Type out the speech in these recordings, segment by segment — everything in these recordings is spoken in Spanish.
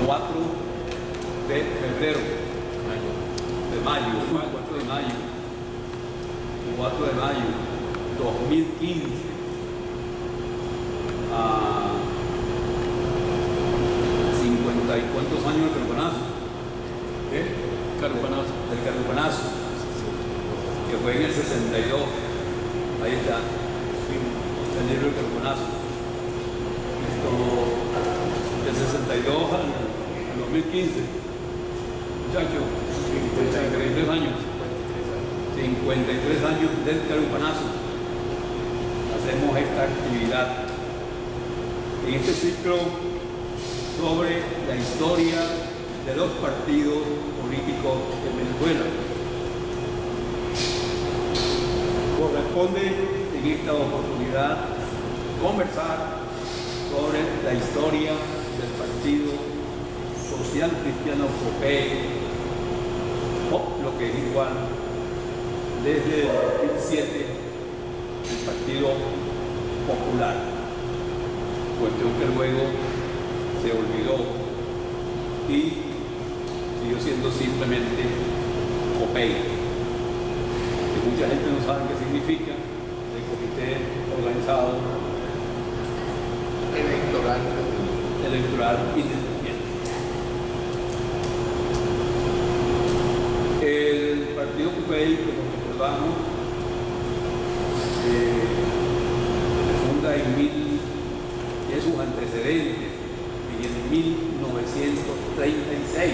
4 de febrero, de mayo, 4 de mayo, 4 de mayo 2015, a 50 y cuántos años del carbonazo, del carbonazo, que fue en el 62, ahí está, el libro del carbonazo. Del 62 al 2015, muchachos, 53 años, 53 años del carupanazo, hacemos esta actividad en este ciclo sobre la historia de los partidos políticos en Venezuela. Corresponde en esta oportunidad conversar sobre la historia del Partido Social Cristiano COPEI, o lo que es igual, desde el 2007, el Partido Popular, cuestión que luego se olvidó y siguió siendo simplemente COPEI, que mucha gente no sabe qué significa, el Comité Organizado Electoral Independiente. El Partido COPEI, como recordamos, funda tiene sus antecedentes en 1936.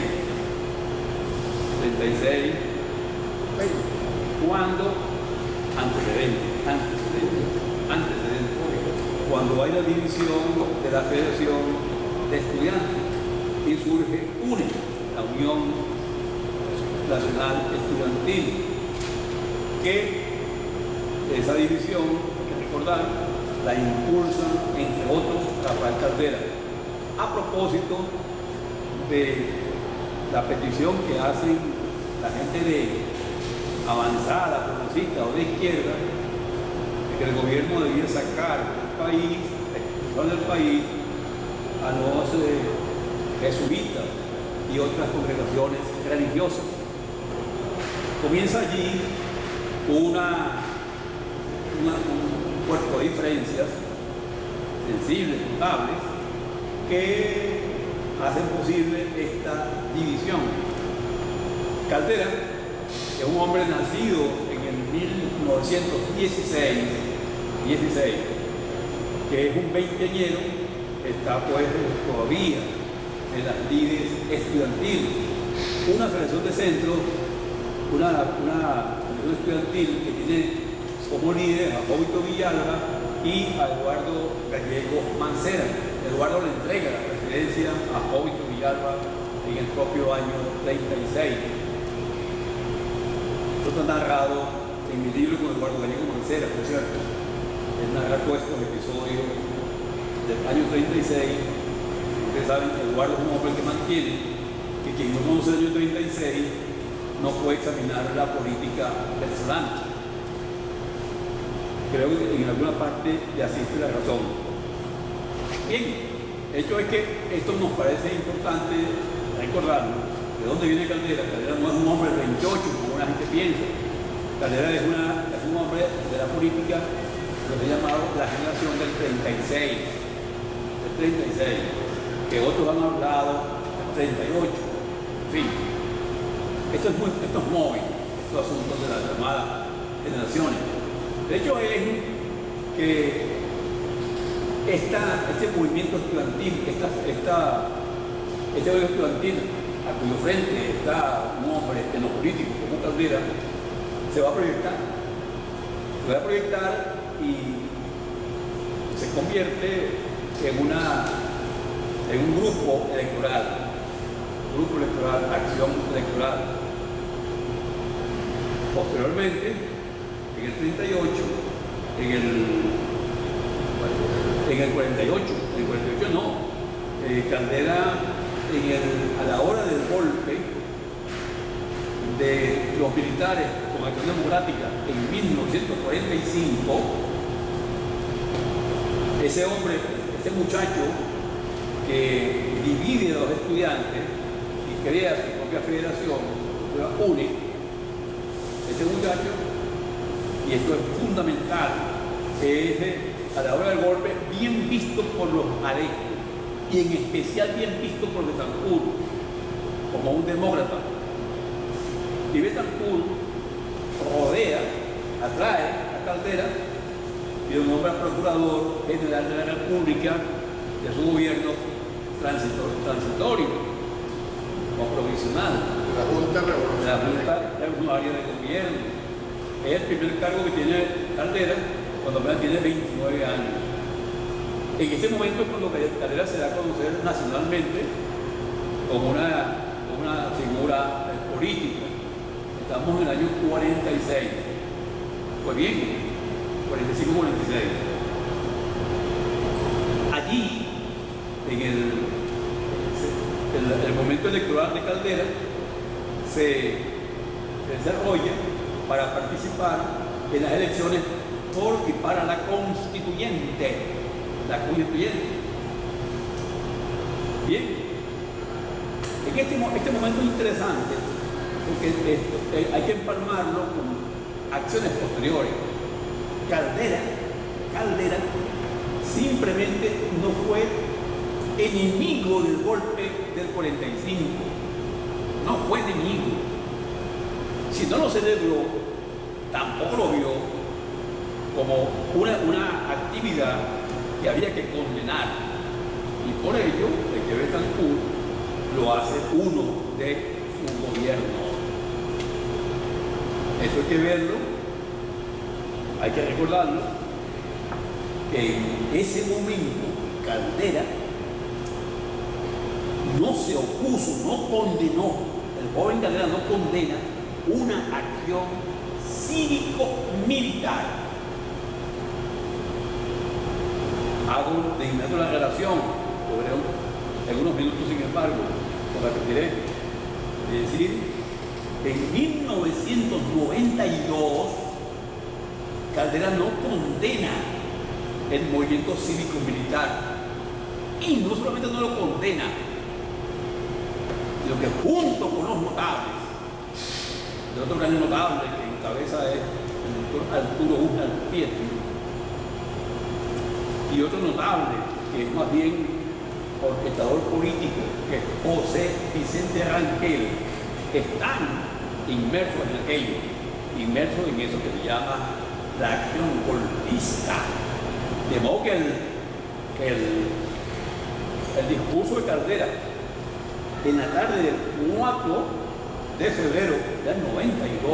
Cuando cuando hay la división de la Federación de Estudiantes y surge UNE, la Unión Nacional Estudiantil, que esa división, hay que recordar, la impulsan, entre otros, Rafael Caldera, a propósito de la petición que hacen la gente de avanzada, progresista o de izquierda, de que el gobierno debía sacar del país a los jesuitas y otras congregaciones religiosas. Comienza allí un cuerpo de diferencias sensibles, notables, que hacen posible esta división. Caldera, que es un hombre nacido en el 1916, que es un veinteañero, está pues todavía en las lides estudiantiles. Una federación de centro, una federación estudiantil que tiene como líder a Jóbito Villalba y a Eduardo Gallego Mancera. Eduardo le entrega la presidencia a Jóbito Villalba en el propio año 36. Esto está narrado en mi libro con Eduardo Gallego Mancera, por cierto. Él narra todos estos episodios del año 36. Ustedes saben que Eduardo es un hombre que mantiene que quien no conoce el año 36 no puede examinar la política venezolana. Creo que en alguna parte le asiste la razón. Bien, el hecho es que esto nos parece importante recordarlo. ¿De dónde viene Caldera? Caldera no es un hombre del 28, como la gente piensa. Caldera es un hombre de la política, lo que he llamado la generación del 36, que otros han hablado del 38, en fin. Esto es móvil, estos asuntos de las llamadas generaciones. De hecho es que este movimiento estudiantil, este odio estudiantil, a cuyo frente está un hombre en lo político como Caldera, se va a proyectar y se convierte en un grupo electoral, acción electoral. Posteriormente, en el 38, en el 48 no, Caldera a la hora del golpe de los militares con Acción Democrática en 1945, ese muchacho que divide a los estudiantes estudiantes y crea su propia federación, la UNE, este muchacho, y esto es fundamental, que es a la hora del golpe bien visto por los adeptos y en especial bien visto por Betancourt como un demócrata. Y Betancourt rodea, atrae a Caldera y lo nombra procurador general de la República de su gobierno transitorio o provisional. La Junta Revolucionaria de Gobierno. Es el primer cargo que tiene Caldera cuando apenas tiene 29 años. En este momento es cuando Caldera se da a conocer nacionalmente como una figura política. Estamos en el año 46. Pues bien, 45-46. Allí, en el momento electoral de Caldera, se desarrolla para participar en las elecciones por y para la constituyente. Bien, en este momento es interesante porque hay que empalmarlo con acciones posteriores. Caldera simplemente no fue enemigo del golpe del 45, no fue enemigo. Si no lo celebró, tampoco lo vio como una actividad que había que condenar, y por ello el que Betancourt lo hace uno de su gobierno. Eso hay que verlo, hay que recordarlo, que en ese momento Caldera no se opuso, no condenó, el joven Caldera no condena una acción cívico-militar. Hago de inmediato la relación, sobre algunos minutos sin embargo, lo repetiré, es decir, en 1992 Caldera no condena el movimiento cívico-militar, y no solamente no lo condena, sino que junto con los notables, el otro gran notable que encabeza es el doctor Arturo Uslar Pietri, y otro notable que es más bien orquestador político, que es José Vicente Rangel, están inmersos en aquello, inmersos en eso que se llama la acción golpista. De modo que el discurso de Caldera en la tarde del 4 de febrero del 92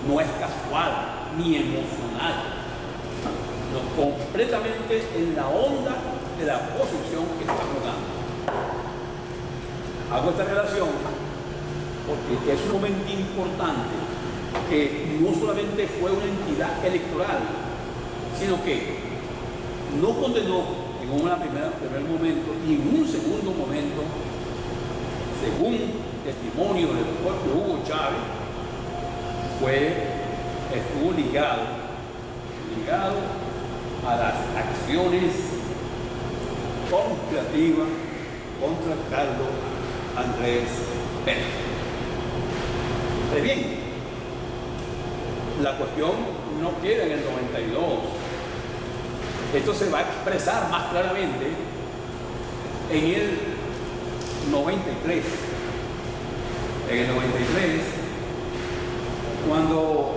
no es casual ni emocional, no, completamente en la onda de la posición que estamos dando. Hago esta relación porque es un momento importante, que no solamente fue una entidad electoral, sino que no condenó en un primer momento y en un segundo momento, según testimonio del propio Hugo Chávez, estuvo ligado a las acciones conspirativas contra Carlos Andrés Pérez. Pues bien, la cuestión no queda en el 92. Esto se va a expresar más claramente en el 93. En el 93, cuando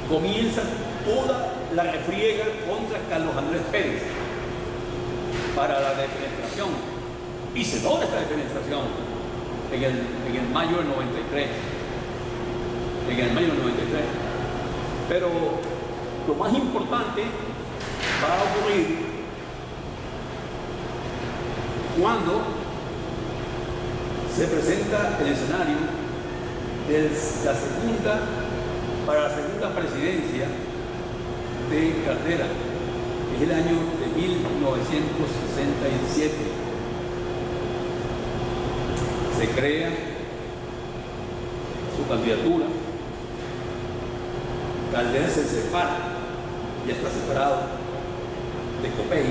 comienza toda la refriega contra Carlos Andrés Pérez para la defenestración, y se logra esta defenestración en el mayo del 93. En el mayo del 93. Pero lo más importante va a ocurrir cuando se presenta el escenario de para la segunda presidencia de Caldera, que es el año de 1967. Se crea su candidatura. Caldera se separa, ya está separado de Copey,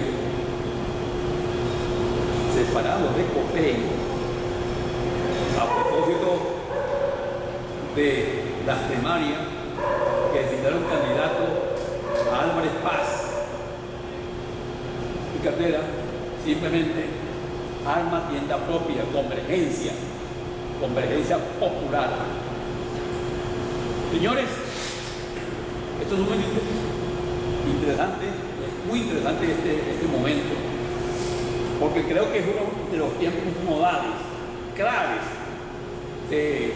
se separado de Copey, a propósito de las primarias que designaron candidato a Álvarez Paz y Caldera, simplemente arma tienda propia, convergencia popular. Señores, esto es un momento interesante, es muy interesante este momento, porque creo que es uno de los tiempos modales, claves de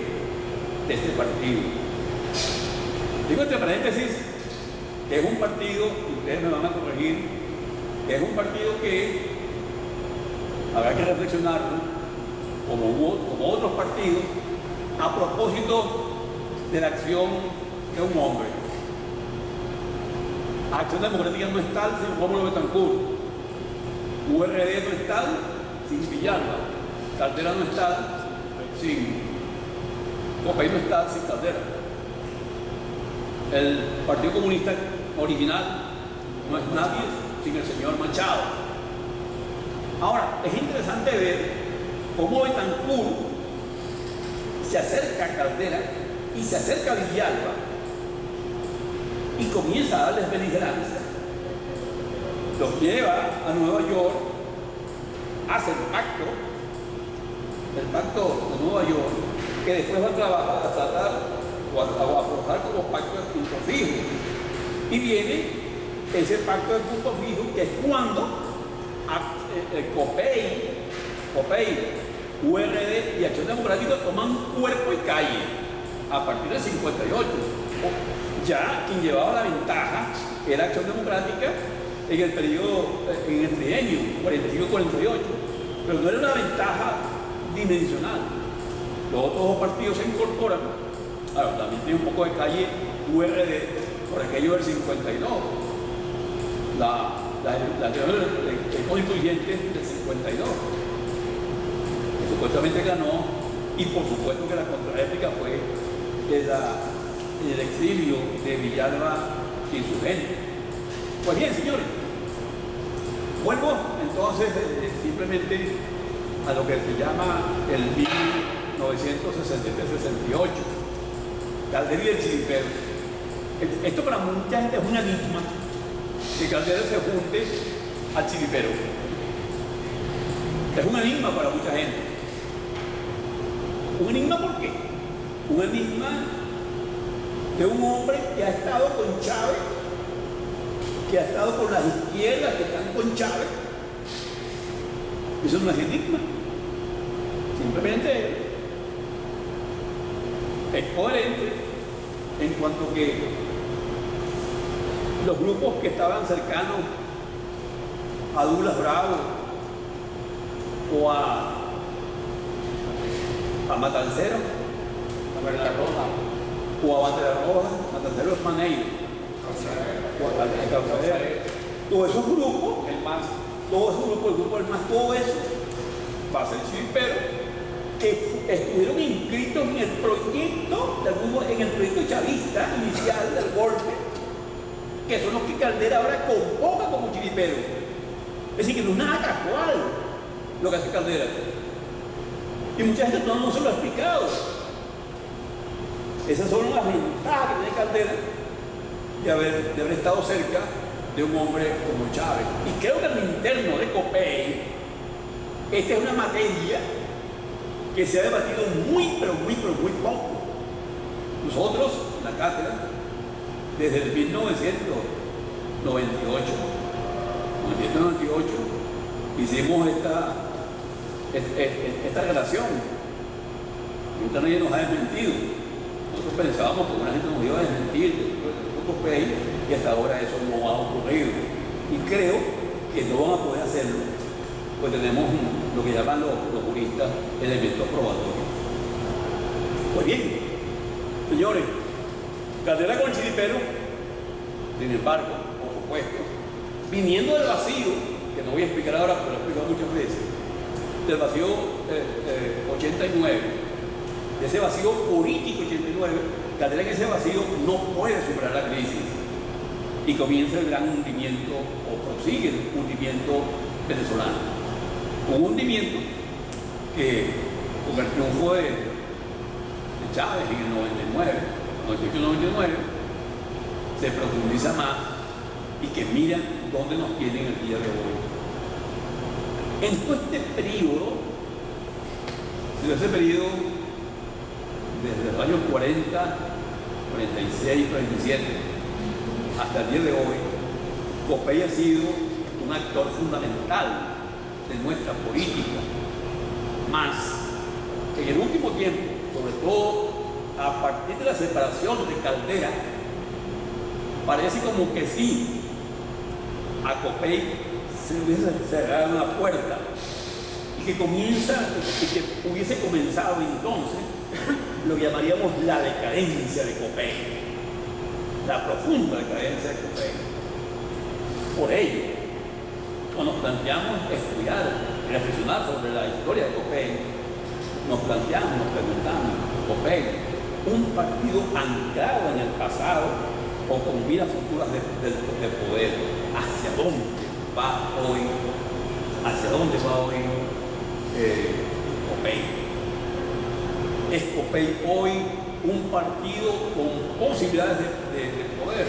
este partido. Digo entre paréntesis que es un partido, y ustedes me van a corregir, que es un partido que habrá que reflexionarlo, como otros partidos, a propósito de la acción de un hombre. Acción Democrática no está sin Rómulo Betancourt, URD no está sin Villalba, Caldera no está sin Copey, no está sin Caldera. El Partido Comunista original no es nadie sin el señor Machado. Ahora, es interesante ver cómo Betancourt se acerca a Caldera y se acerca a Villalba y comienza a darles beligerancia. Los lleva a Nueva York, hace el pacto de Nueva York, que después va a trabajar, a tratar o a afrontar como pacto de punto fijo. Y viene ese pacto de punto fijo, que es cuando Copey, URD y Acción Democrática toman cuerpo y calle a partir del 58. Ya quien llevaba la ventaja era Acción Democrática en el periodo, en el trienio 45-48, pero no era una ventaja dimensional. Los otros dos partidos se incorporan. Ahora, también tiene un poco de calle URD por aquello del 52. La constituyente del 52, que supuestamente ganó, y por supuesto que la contrarréplica fue el exilio de Villalba y su gente. Pues bien, señores, vuelvo entonces simplemente a lo que se llama el 1963-68, Caldera y el Chiripero. Esto para mucha gente es un enigma, que Caldera se junte al Chiripero. Es un enigma para mucha gente. ¿Un enigma por qué? Un enigma de un hombre que ha estado con Chávez, que ha estado con las izquierdas que están con Chávez. Eso no es enigma. Simplemente es coherente en cuanto que los grupos que estaban cercanos a Douglas Bravo o a Matancero, o a Bandera Roja, Matancero es Maneiro, o a Café, todos esos grupos, el MAS, todos esos grupos, el grupo del MAS, todo eso va a ser Chiripero, que estuvieron inscritos en el proyecto chavista inicial del golpe, que son los que Caldera ahora convoca como Chiripero. Es decir, que no es nada casual lo que hace Caldera. Y mucha gente no se lo ha explicado. Esas son las ventajas que tiene Caldera de haber estado cerca de un hombre como Chávez. Y creo que en el interno de Copey, esta es una materia que se ha debatido muy poco. Nosotros, en la cátedra, desde el 1998, hicimos esta relación. Nunca nadie nos ha desmentido. Nosotros pensábamos que una gente nos iba a desmentir de Copey, y hasta ahora eso no ha ocurrido. Y creo que no van a poder hacerlo, pues tenemos lo que llaman los juristas elementos probatorios. Pues bien, señores, Caldera con Chiripero, sin embargo, por supuesto, viniendo del vacío, que no voy a explicar ahora, pero lo he explicado muchas veces, del vacío 89, de ese vacío político 89, Caldera en ese vacío no puede superar la crisis y comienza el gran hundimiento, o prosigue el hundimiento venezolano. un hundimiento que con el triunfo de Chávez en el 99, 98-99, se profundiza más y que miran dónde nos tienen el día de hoy. En todo este periodo, desde los años 40, 46, 47, hasta el día de hoy, Copey ha sido un actor fundamental de nuestra política, más en el último tiempo, sobre todo a partir de la separación de Caldera, parece como que sí, a Copey se hubiese cerrado una puerta y que hubiese comenzado entonces lo que llamaríamos la decadencia de Copey, la profunda decadencia de Copey. Por ello, cuando nos planteamos estudiar y reflexionar sobre la historia de Copey, nos preguntamos, Copey, un partido anclado en el pasado o con miras futuras de poder, ¿hacia dónde va hoy? ¿Hacia dónde va hoy Copey? ¿Es Copey hoy un partido con posibilidades de poder?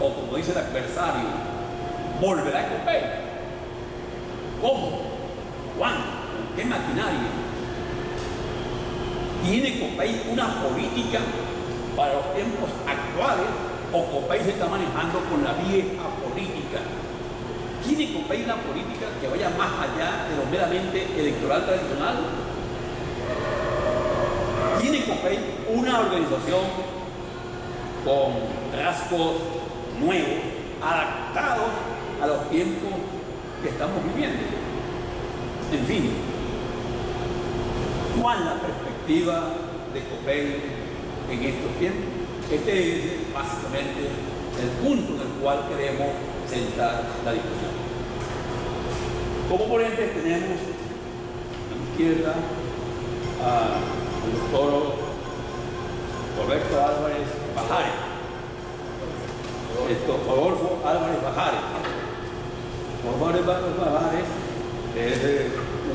O como dice el adversario, ¿volverá Copey? ¿Cómo? ¿Cuándo? ¿Con qué maquinaria? ¿Tiene Copey una política para los tiempos actuales o Copey se está manejando con la vieja política? ¿Tiene Copey una política que vaya más allá de lo meramente electoral tradicional? ¿Tiene Copey una organización con rasgos nuevos, adaptados a los tiempos que estamos viviendo? En fin, ¿cuál es la perspectiva de Copey en estos tiempos? Este es básicamente el punto en el cual queremos centrar la discusión. Como ponentes tenemos a la izquierda al doctor Roberto Álvarez Bajares, Rodolfo Álvarez Bajares. Rodolfo Álvarez Bajares es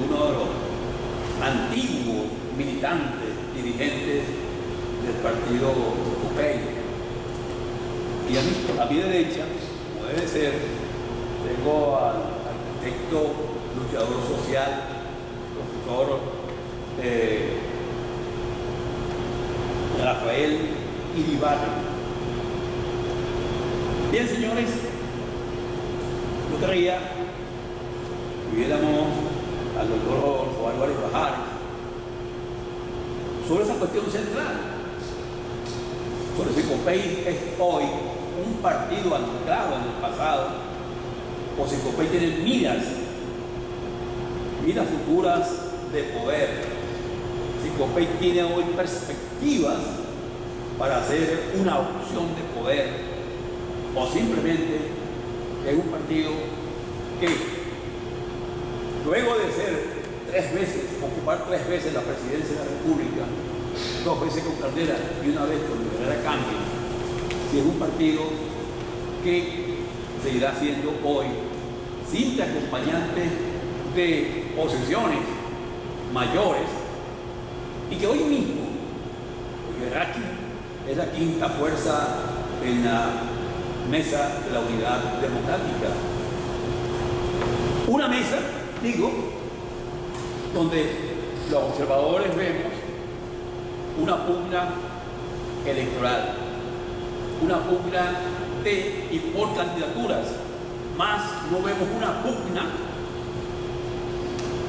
uno de los antiguos militantes, dirigentes del partido Copey. Y a mi derecha, como debe ser, tengo al arquitecto, luchador social, profesor Rafael Iribarren. Bien, señores, yo creía que viéramos al doctor Rodolfo Álvarez Bajares sobre esa cuestión central, sobre si Copey es hoy un partido anclado en el pasado o si Copey tiene miras futuras de poder, si Copey tiene hoy perspectivas para hacer una opción de poder o simplemente es un partido que luego de ocupar 3 veces la presidencia de la República, 2 veces con Caldera y una vez con Rivera Cambio, si es un partido que seguirá siendo hoy simple acompañante de posiciones mayores y que hoy mismo, es la quinta fuerza en la mesa de la unidad democrática. Una mesa, donde los observadores vemos una pugna electoral, una pugna de y por candidaturas, más no vemos una pugna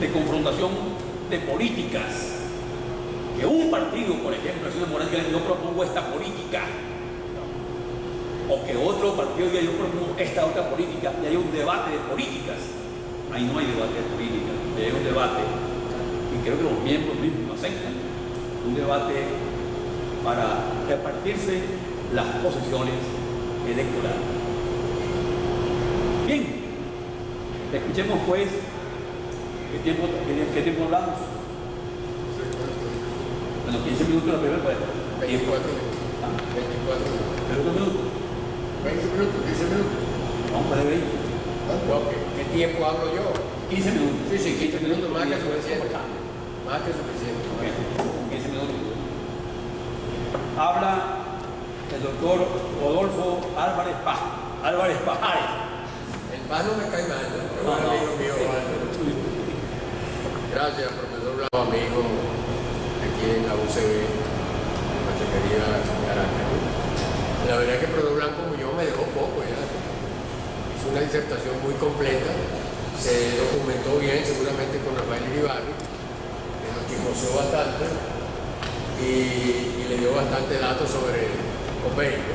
de confrontación de políticas. Que un partido, por ejemplo, el señor Morales diga yo propongo esta política, o que otro partido diga yo propongo esta otra política, y hay un debate de políticas. Ahí no hay debate de política, hay un debate, y creo que los miembros mismos lo aceptan, un debate para repartirse las posiciones electorales. Bien, escuchemos pues, ¿qué tiempo hablamos? Bueno, 15 minutos la primera vez. 24 minutos. 24 minutos. ¿21 minutos? 20 minutos, 15 minutos. Vamos a ver 20. ¿Qué tiempo hablo yo? 15 minutos. Sí, 15 minutos más que suficiente. Conversando. Más que suficiente. Ok, 15 minutos. Habla el doctor Rodolfo Álvarez Pajares. El Paz no me cae mal, ¿no? Es un amigo mío. Gracias, profesor Blanco, amigo, aquí en la UCB, nuestra querida Caracas. La verdad es que el profesor Blanco Muñoz me dejó poco ya. Hizo una disertación muy completa, se documentó bien, seguramente con Rafael Iribarri, que nos chismoseó bastante y le dio bastante datos sobre Copey, ¿no?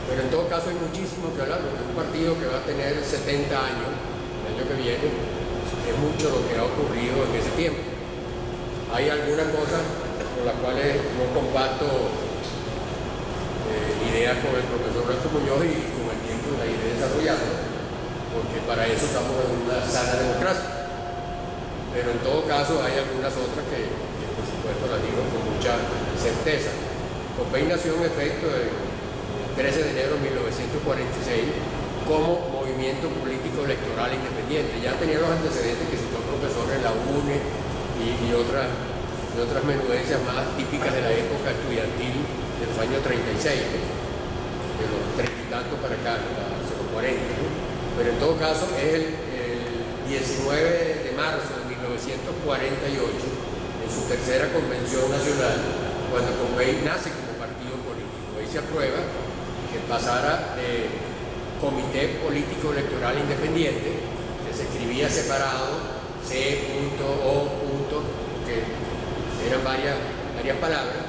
Pero en todo caso hay muchísimo que hablar, porque es un partido que va a tener 70 años, el año que viene, es mucho lo que ha ocurrido en ese tiempo. Hay algunas cosas con las cuales no comparto ideas con el profesor Blanco Muñoz y con el tiempo la iré desarrollando, porque para eso estamos en una sana democracia. Pero en todo caso hay algunas otras que por supuesto las digo con mucha certeza. Copey nació en efecto el 13 de enero de 1946 como movimiento político electoral independiente. Ya tenía los antecedentes que citó el profesor en la UNE y otras menudencias más típicas de la época estudiantil de los años 36, ¿no? De los 30 y tantos para acá, de los 40. ¿No? Pero en todo caso es el 19 de marzo de 1948, en su tercera convención nacional, cuando Copey nace como partido político. Ahí se aprueba que pasara de Comité Político Electoral Independiente, que se escribía separado, C.O. que eran varias palabras,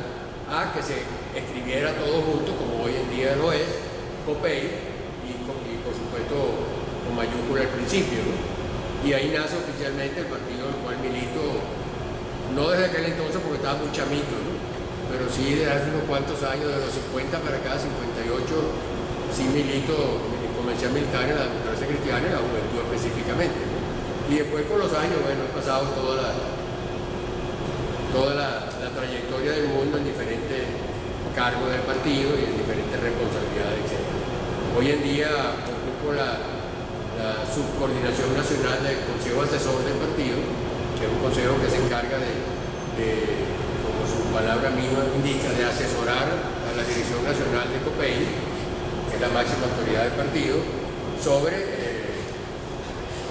a que se escribiera todo junto, como hoy en día lo es, Copey, y por supuesto con mayúscula al principio, ¿no? Y ahí nace oficialmente el partido del cual milito, no desde aquel entonces porque estaba muy chamito, ¿no? Pero sí de hace unos cuantos años, de los 50 para acá, 58, sí milito, comencé a militar en la democracia cristiana, en la juventud específicamente, ¿no? Y después con los años, bueno, he pasado toda la trayectoria del mundo en diferentes cargos del partido y en diferentes responsabilidades, etc. Hoy en día ocupo la subcoordinación nacional del Consejo Asesor del partido, que es un consejo que se encarga de como su palabra misma indica, de asesorar a la Dirección Nacional de Copey, que es la máxima autoridad del partido, sobre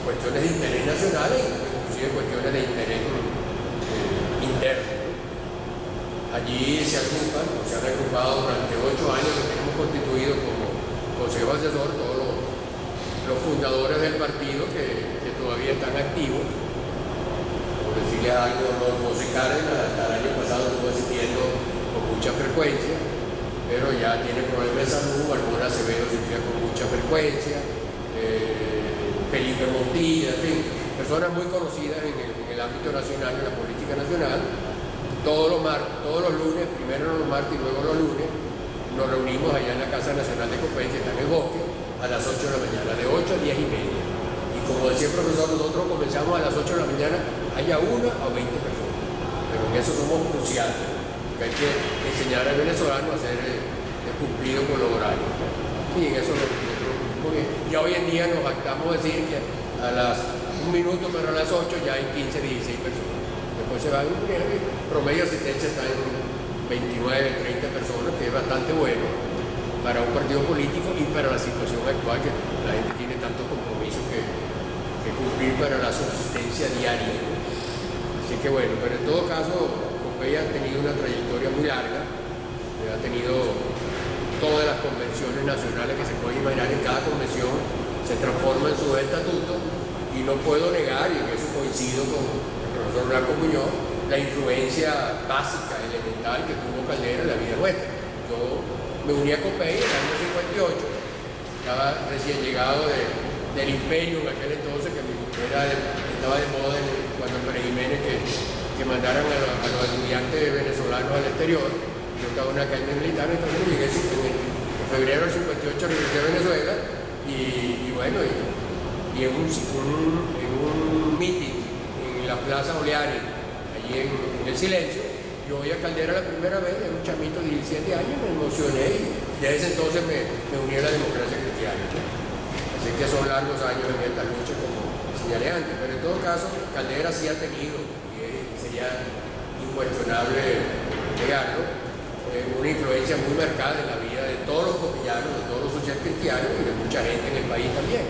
cuestiones de interés nacional e inclusive cuestiones de interés interno. Allí se agrupan, o se han agrupado durante 8 años que tenemos constituido como Consejo Asesor todos los fundadores del partido que todavía están activos. Por decirles algo, José Cárdenas hasta el año pasado estuvo asistiendo con mucha frecuencia, pero ya tiene problemas de salud. Álvaro Acevedo asistía con mucha frecuencia, Felipe Montilla, en fin, personas muy conocidas en el ámbito nacional, en la política nacional. Todos los lunes, primero los martes y luego los lunes, nos reunimos allá en la Casa Nacional de Copey, que está en el bosque, a las 8 de la mañana, de 8 a 10 y media. Y como decía el profesor, nosotros comenzamos a las 8 de la mañana, haya 1 o 20 personas. Pero en eso somos cruciales, porque hay que enseñar al venezolano a ser cumplido con los horarios. Y en eso nosotros, muy bien. Y hoy en día nos actamos de decir que a las 1 minuto para las 8 ya hay 15, 16 personas. Después se va a un promedio de asistencia está en 29, 30 personas, que es bastante bueno para un partido político y para la situación actual, que la gente tiene tantos compromisos que cumplir para la subsistencia diaria, ¿no? Así que bueno, pero en todo caso, Copey ha tenido una trayectoria muy larga, ha tenido todas las convenciones nacionales que se pueden imaginar. En cada convención se transforma en su estatuto, y no puedo negar, y en eso coincido con el profesor Blanco Muñoz, la influencia básica, elemental que tuvo Caldera en la vida nuestra. Yo me uní a Copey en el año 58, estaba recién llegado del imperio en aquel entonces, que estaba de moda cuando Pérez Jiménez que mandaran a los estudiantes venezolanos al exterior. Yo estaba en una academia militar, entonces llegué en febrero del 58 regresé a Venezuela y bueno, y en un meeting en la Plaza Oleares, allí en el Silencio, yo oí a Caldera la primera vez, era un chamito de 17 años, me emocioné y desde ese entonces me uní a la democracia cristiana. Así que son largos años en esta lucha, como señalé antes, pero en todo caso Caldera sí ha tenido, y sería incuestionable negarlo, una influencia muy marcada en la vida de todos los copillanos, de todos los socialcristianos y de mucha gente en el país también.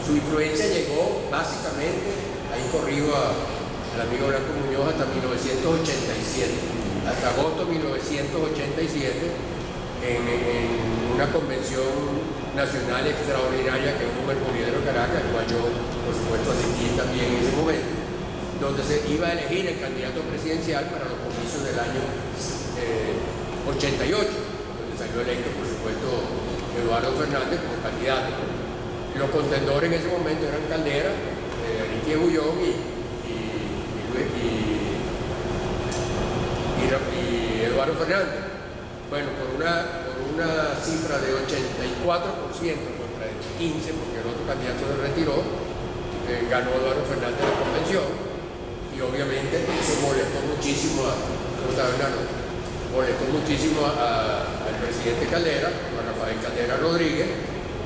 Su influencia llegó básicamente, ahí corrido al amigo Blanco Muñoz, hasta 1987, hasta agosto de 1987, en una convención nacional extraordinaria que hubo en el Poliedro Caracas, al cual yo, por supuesto, asistí también en ese momento, donde se iba a elegir el candidato presidencial para los comicios del año 88, donde salió electo, por supuesto, Eduardo Fernández como candidato. Los contendores en ese momento eran Caldera, Aristides Bullón y Eduardo Fernández. Bueno, por una cifra de 84% contra el 15%, porque el otro candidato se retiró, ganó Eduardo Fernández la convención, y obviamente eso molestó muchísimo al presidente Caldera, a Rafael Caldera Rodríguez,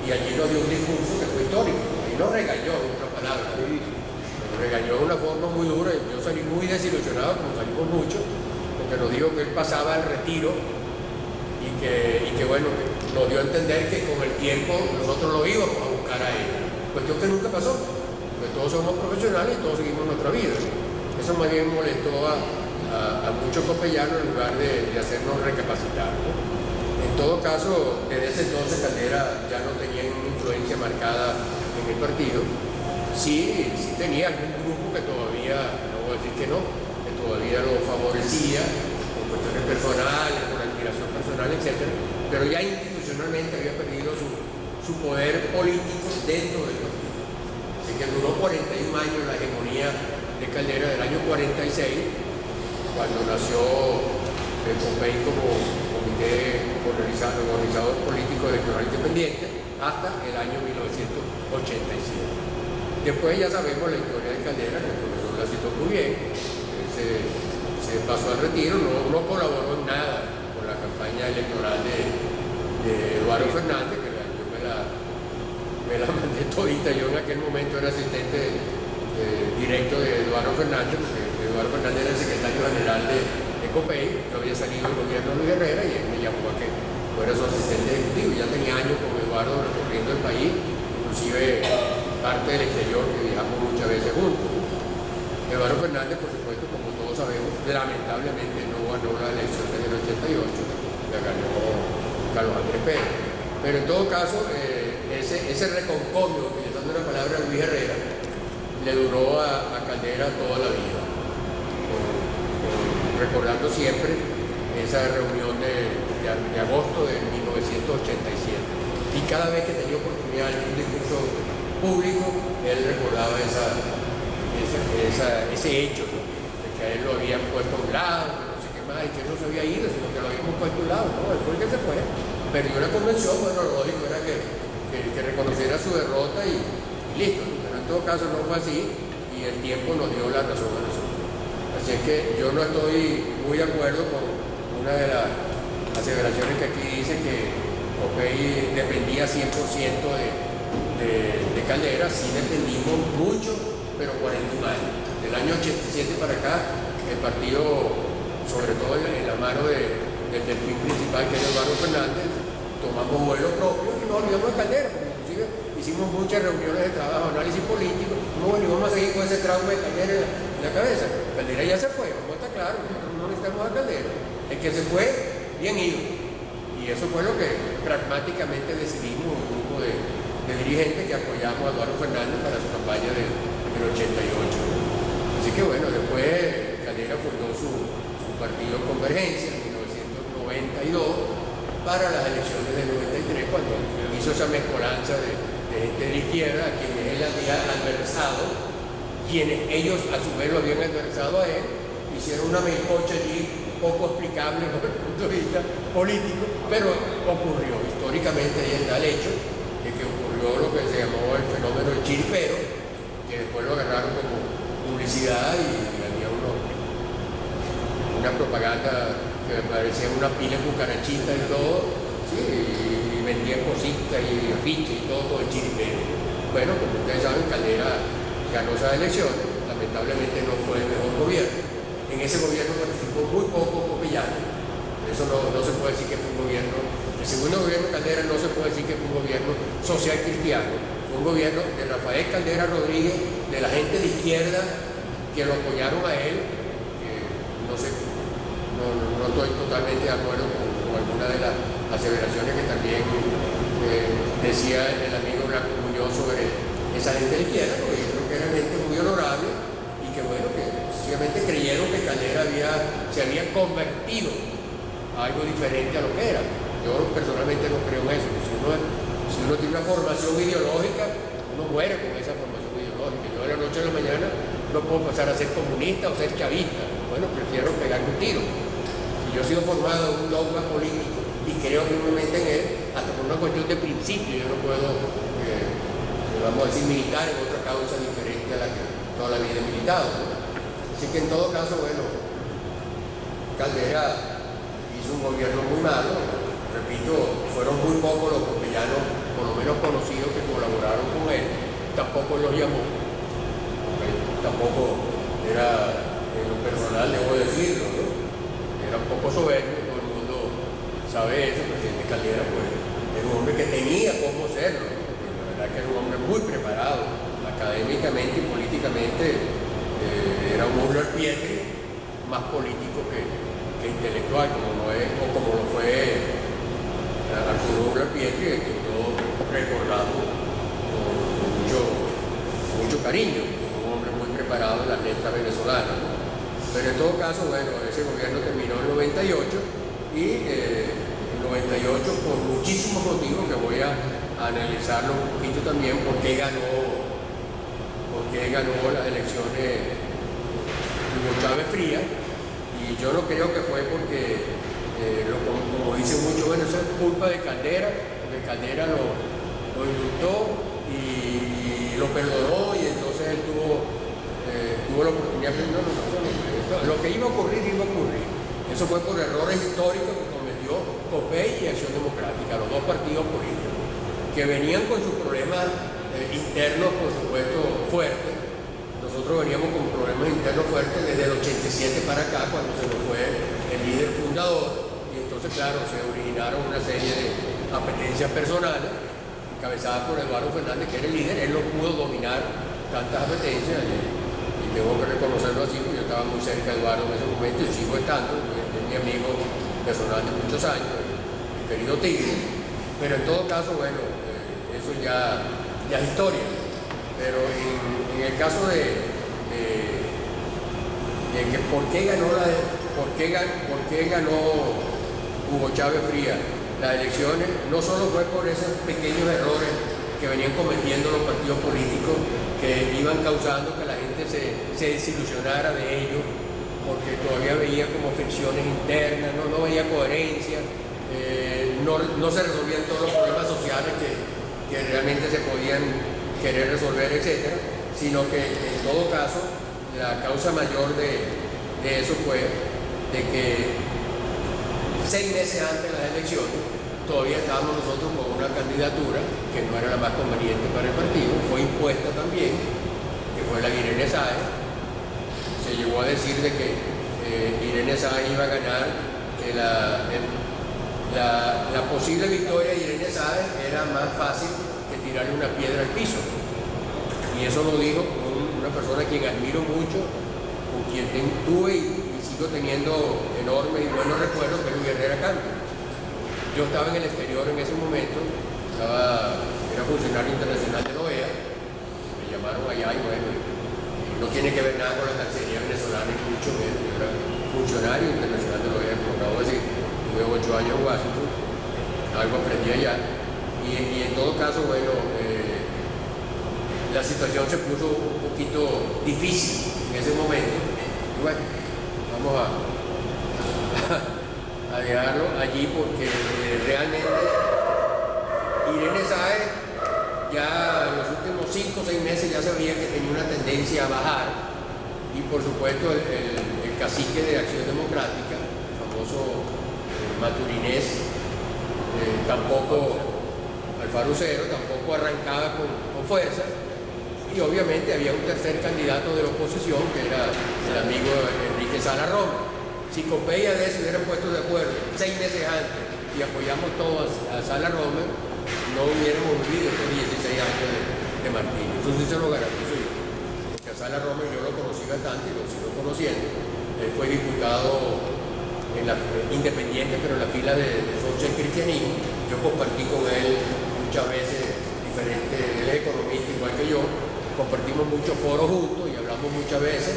y allí nos dio un discurso que fue histórico, ahí nos regañó, en otras palabras, nos regañó de una forma muy dura, y yo salí muy desilusionado, como salimos mucho, porque nos dijo que él pasaba al retiro, y que bueno, nos dio a entender que con el tiempo nosotros lo íbamos a buscar a él. Cuestión que nunca pasó, porque todos somos profesionales y todos seguimos nuestra vida. Eso más bien molestó a muchos copellanos en lugar de hacernos recapacitar, ¿no? En todo caso, desde ese entonces Caldera ya no tenía una influencia marcada en el partido. Sí tenía algún grupo que todavía, no voy a decir que no, que todavía lo favorecía, con cuestiones personales, con admiración personal, etc. Pero ya institucionalmente había perdido su poder político dentro del partido. Así que duró 41 años la hegemonía de Caldera, del año 46, cuando nació el COPEI como Comité Organizador Político Electoral Independiente, hasta el año 1987. Después ya sabemos la historia de Caldera, que el profesor la citó muy bien. Se pasó al retiro, no colaboró en nada con la campaña electoral de Eduardo Fernández, que yo me la mandé todita. Yo en aquel momento era asistente directo de Eduardo Fernández, porque Eduardo Fernández era el secretario general de COPEI, yo había salido del gobierno de Luis Herrera y él me llamó a que fuera su asistente ejecutivo. Ya tenía años con Eduardo recorriendo el país, inclusive parte del exterior, que viajamos muchas veces juntos. Eduardo Fernández, por supuesto, como todos sabemos, lamentablemente no ganó la elección del 88, la ganó Carlos Andrés Pérez. Pero en todo caso, ese reconcomio, utilizando una palabra de Luis Herrera, le duró a Caldera toda la vida, recordando siempre esa reunión de agosto de 1987. Y cada vez que tenía oportunidad de un discurso público, él recordaba ese hecho, ¿no? De que a él lo habían puesto a un lado, no sé qué más, y que él no se había ido, sino que lo habíamos puesto a un lado. No, él fue el que se fue, perdió la convención. Bueno, lo lógico era que reconociera su derrota y listo. Pero en todo caso no fue así, y el tiempo nos dio la razón a nosotros. Así es que yo no estoy muy de acuerdo con una de las aseveraciones que aquí dice que COPEI dependía 100% de Caldera. Sí dependimos mucho, pero 41 años. Del año 87 para acá, el partido, sobre todo en la mano del delfín principal, que es Eduardo Fernández, tomamos vuelo propio y nos olvidamos de Caldera, porque inclusive hicimos muchas reuniones de trabajo, análisis político. No, bueno, vamos a seguir con ese trauma de Caldera en la cabeza. Caldera ya se fue, como está claro, nosotros no necesitamos a Caldera. El que se fue, bien ido. Y eso fue lo que pragmáticamente decidimos, un grupo de dirigentes que apoyamos a Eduardo Fernández para su campaña del 88. Así que bueno, después Caldera fundó su partido Convergencia en 1992 para las elecciones del 93, cuando hizo esa mezcolanza de gente de la izquierda, a quienes él había adversado, quienes ellos a su vez lo habían adversado a él, hicieron una melcocha allí poco explicable desde el punto de vista político, pero ocurrió. Históricamente ahí está el hecho de que ocurrió lo que se llamó el fenómeno del chiripero, que después lo agarraron como publicidad y había una propaganda que me parecía una pila de cucarachitas y todo, sí, y vendían cositas y afiches y todo el chiripero. bueno, como ustedes saben, Caldera ganó esas elecciones, lamentablemente no fue el mejor gobierno. En ese gobierno participó muy poco Copellano, eso no se puede decir que fue un gobierno. El segundo gobierno de Caldera no se puede decir que fue un gobierno social cristiano, fue un gobierno de Rafael Caldera Rodríguez, de la gente de izquierda que lo apoyaron a él. No sé, no estoy totalmente de acuerdo con alguna de las aseveraciones que también decía el amigo Blanco Muñoz sobre esa gente de izquierda, porque yo creo que era gente muy honorable y que bueno, que sencillamente creyeron que Caldera se había convertido a algo diferente a lo que era. Yo personalmente no creo en eso. Si uno tiene una formación ideológica, uno muere con esa formación ideológica. Yo de la noche a la mañana no puedo pasar a ser comunista o ser chavista. Bueno, prefiero pegarme un tiro. Si yo he sido formado en un dogma político y creo firmemente en él, hasta por una cuestión de principio, yo no puedo, vamos a decir, militar en otra causa diferente a la que toda la vida he militado, ¿no? Así que en todo caso, bueno, Caldera hizo un gobierno muy malo. Repito, fueron muy pocos los copellanos, por lo menos conocidos, que colaboraron con él. Tampoco los llamó. Tampoco era, en lo personal, debo decirlo, ¿no? Era un poco soberbio, todo el mundo sabe eso. El presidente Caldera, pues, era un hombre que tenía cómo serlo, ¿no? La verdad que era un hombre muy preparado, académicamente y políticamente. Era un Müller Pietri más político que intelectual, como lo fue Arturo Müller Pietri, que todos recordamos con mucho cariño, un hombre muy preparado en las letras venezolanas, ¿no? Pero en todo caso, bueno, ese gobierno terminó en el 98 y en el 98 por muchísimos motivos que voy a analizarlo un poquito también, por qué ganó las elecciones Hugo Chávez Frías. Y yo no creo que fue porque, como dicen mucho, bueno, eso es culpa de Caldera, porque Caldera lo indultó y lo perdonó, y entonces él tuvo la oportunidad de no, lo que iba a ocurrir, iba a ocurrir. Eso fue por errores históricos que cometió COPEI y Acción Democrática, los dos partidos políticos, que venían con sus problemas internos, por supuesto, fuertes. Nosotros veníamos con problemas internos fuertes desde el 87 para acá, cuando se nos fue el líder fundador, y entonces, claro, se originaron una serie de apetencias personales, encabezadas por Eduardo Fernández, que era el líder. Él no pudo dominar tantas apetencias, y tengo que reconocerlo así, porque yo estaba muy cerca de Eduardo en ese momento, y sigo estando, es mi amigo personal de muchos años, el querido Tigre. Pero en todo caso, bueno, eso ya es historia. Pero en el caso de que por qué ganó Hugo Chávez Frías las elecciones, no solo fue por esos pequeños errores que venían cometiendo los partidos políticos, que iban causando que la gente se desilusionara de ellos, porque todavía veía como fricciones internas, no veía coherencia, no se resolvían todos los problemas sociales que realmente se podían querer resolver, etcétera, sino que en todo caso la causa mayor de eso fue de que 6 meses antes de las elecciones todavía estábamos nosotros con una candidatura que no era la más conveniente para el partido, fue impuesta también, que fue la de Irene Sáez. Se llegó a decir de que Irene Sáez iba a ganar, que la posible victoria de Irene Sáez era más fácil que tirarle una piedra al piso. Y eso lo dijo una persona a quien admiro mucho, con quien tuve y sigo teniendo enormes y buenos recuerdos, que es Luis Herrera Campos. Yo estaba en el exterior en ese momento, era funcionario internacional de la OEA, me llamaron allá y bueno, no tiene que ver nada con la Cancillería venezolana, ni mucho menos. Yo era funcionario internacional de la OEA, como acabo de decir, tuve 8 años en Washington, algo aprendí allá, y en todo caso, bueno, la situación se puso un poquito difícil en ese momento. Y bueno, vamos a dejarlo allí, porque realmente Irene Sáez ya en los últimos 5 o 6 meses ya se veía que tenía una tendencia a bajar, y por supuesto el cacique de Acción Democrática, el famoso Maturinés, tampoco, Alfaro Cero, tampoco arrancaba con fuerza. Y obviamente había un tercer candidato de la oposición, que era el amigo Enrique Sala Roma. Si Copey y AD se hubieran puesto de acuerdo 6 meses antes y apoyamos todos a Sala Roma, no hubiéramos vivido estos 16 años de Martínez. Entonces se lo garantizo yo. Porque a Sala Roma yo lo conocí bastante y lo sigo conociendo. Él fue diputado independiente, pero en la fila de Social Cristianismo. Yo compartí con él muchas veces diferentes, él es economista igual que yo, compartimos muchos foros juntos y hablamos muchas veces.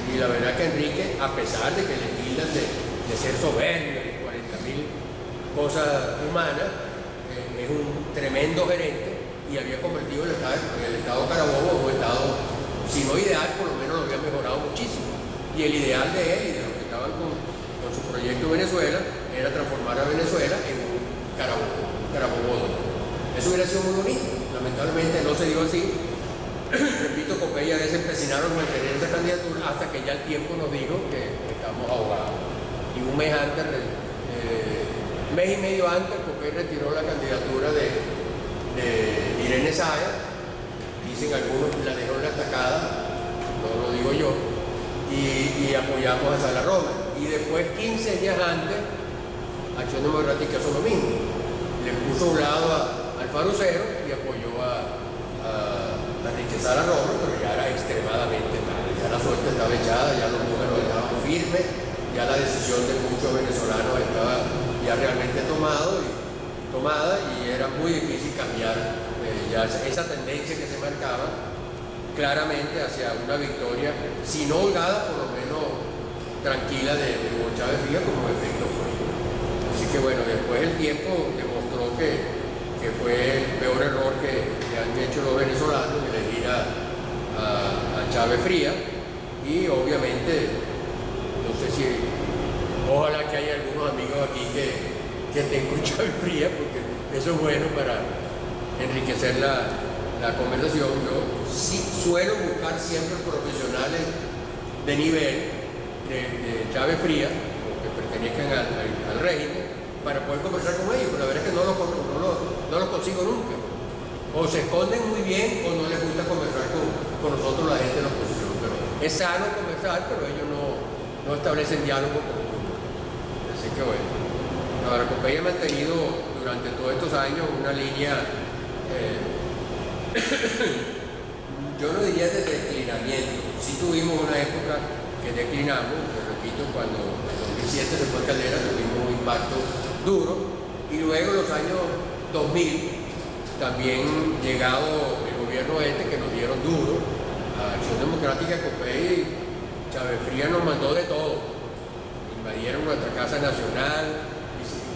Y la verdad que Enrique, a pesar de que le tildan de ser soberbio y 40.000 cosas humanas, es un tremendo gerente y había convertido el estado Carabobo en un estado, si no ideal, por lo menos lo había mejorado muchísimo. Y el ideal de él y de los que estaban con su proyecto Venezuela era transformar a Venezuela en un Carabobo. Eso hubiera sido muy bonito. Lamentablemente no se dio así. Repito, Copey y AD se empecinaron en mantener esa candidatura hasta que ya el tiempo nos dijo que estamos ahogados. Y un mes antes, mes y medio antes, Copey retiró la candidatura de Irene Saya. Dicen algunos que la dejó en la estacada, no lo digo yo, y apoyamos a Sala Roma. Y después, 15 días antes, Acción Democrática hizo lo mismo. Le puso a un lado a Alfaro Cero y apoyó a Enrique Sala Roma, pero ya era extremadamente tarde. Ya la suerte estaba echada, ya los números estaban firmes, ya la decisión de muchos venezolanos estaba ya realmente tomada y era muy difícil cambiar ya esa tendencia que se marcaba claramente hacia una victoria, si no holgada, por lo menos tranquila de Hugo Chávez Fría, como efecto fue. Así que bueno, después el tiempo demostró que fue el peor error que han hecho los venezolanos, elegir a Chávez Fría. Y obviamente, no sé si, ojalá que haya algunos amigos aquí que estén con Chávez Fría, porque eso es bueno para enriquecer la conversación. Yo sí suelo buscar siempre profesionales de nivel de Chávez Fría, que pertenezcan al régimen, para poder conversar con ellos, pero la verdad es que no los consigo nunca. O se esconden muy bien o no les gusta conversar con nosotros, la gente de la oposición. Pero es sano conversar, pero ellos no establecen diálogo con uno. Así que bueno, ahora Copey ha mantenido durante todos estos años una línea, yo no diría de declinamiento. Sí tuvimos una época que declinamos, te repito, cuando en 2007 se fue Caldera, tuvimos un impacto duro, y luego en los años 2000 también llegado el gobierno que nos dieron duro a Acción Democrática. Copey, Chávez Fría nos mandó de todo, invadieron nuestra Casa Nacional.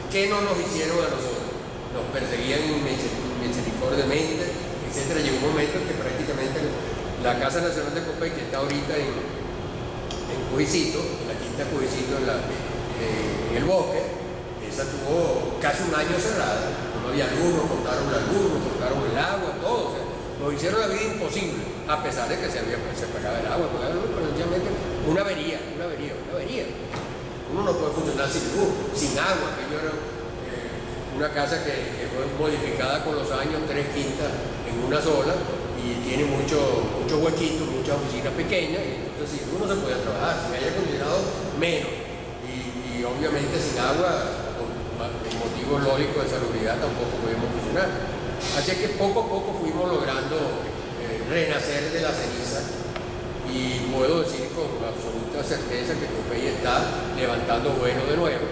¿Qué no nos hicieron a nosotros? Nos perseguían misericordiamente, etcétera. Llegó un momento en que prácticamente la Casa Nacional de Copey, que está ahorita en Cujicito, en la quinta Cujicito en el bosque, esa tuvo casi un año cerrada. No había luz, nos cortaron la luz, nos cortaron el agua, todo. O sea, nos hicieron la vida imposible, a pesar de que se pagaba el agua, pagaba la luz, pero sencillamente una avería. Uno no puede funcionar sin luz, sin agua. Aquello era una casa que fue modificada con los años, 3/5 en una sola, y tiene muchos huequitos, muchas oficinas pequeñas, y entonces si uno se podía trabajar, sin aire acondicionado menos, y obviamente sin agua, por motivos lógicos de salubridad, tampoco podíamos funcionar. Así que poco a poco fuimos logrando renacer de la ceniza, y puedo decir con absoluta certeza que Copey está levantando vuelo de nuevo.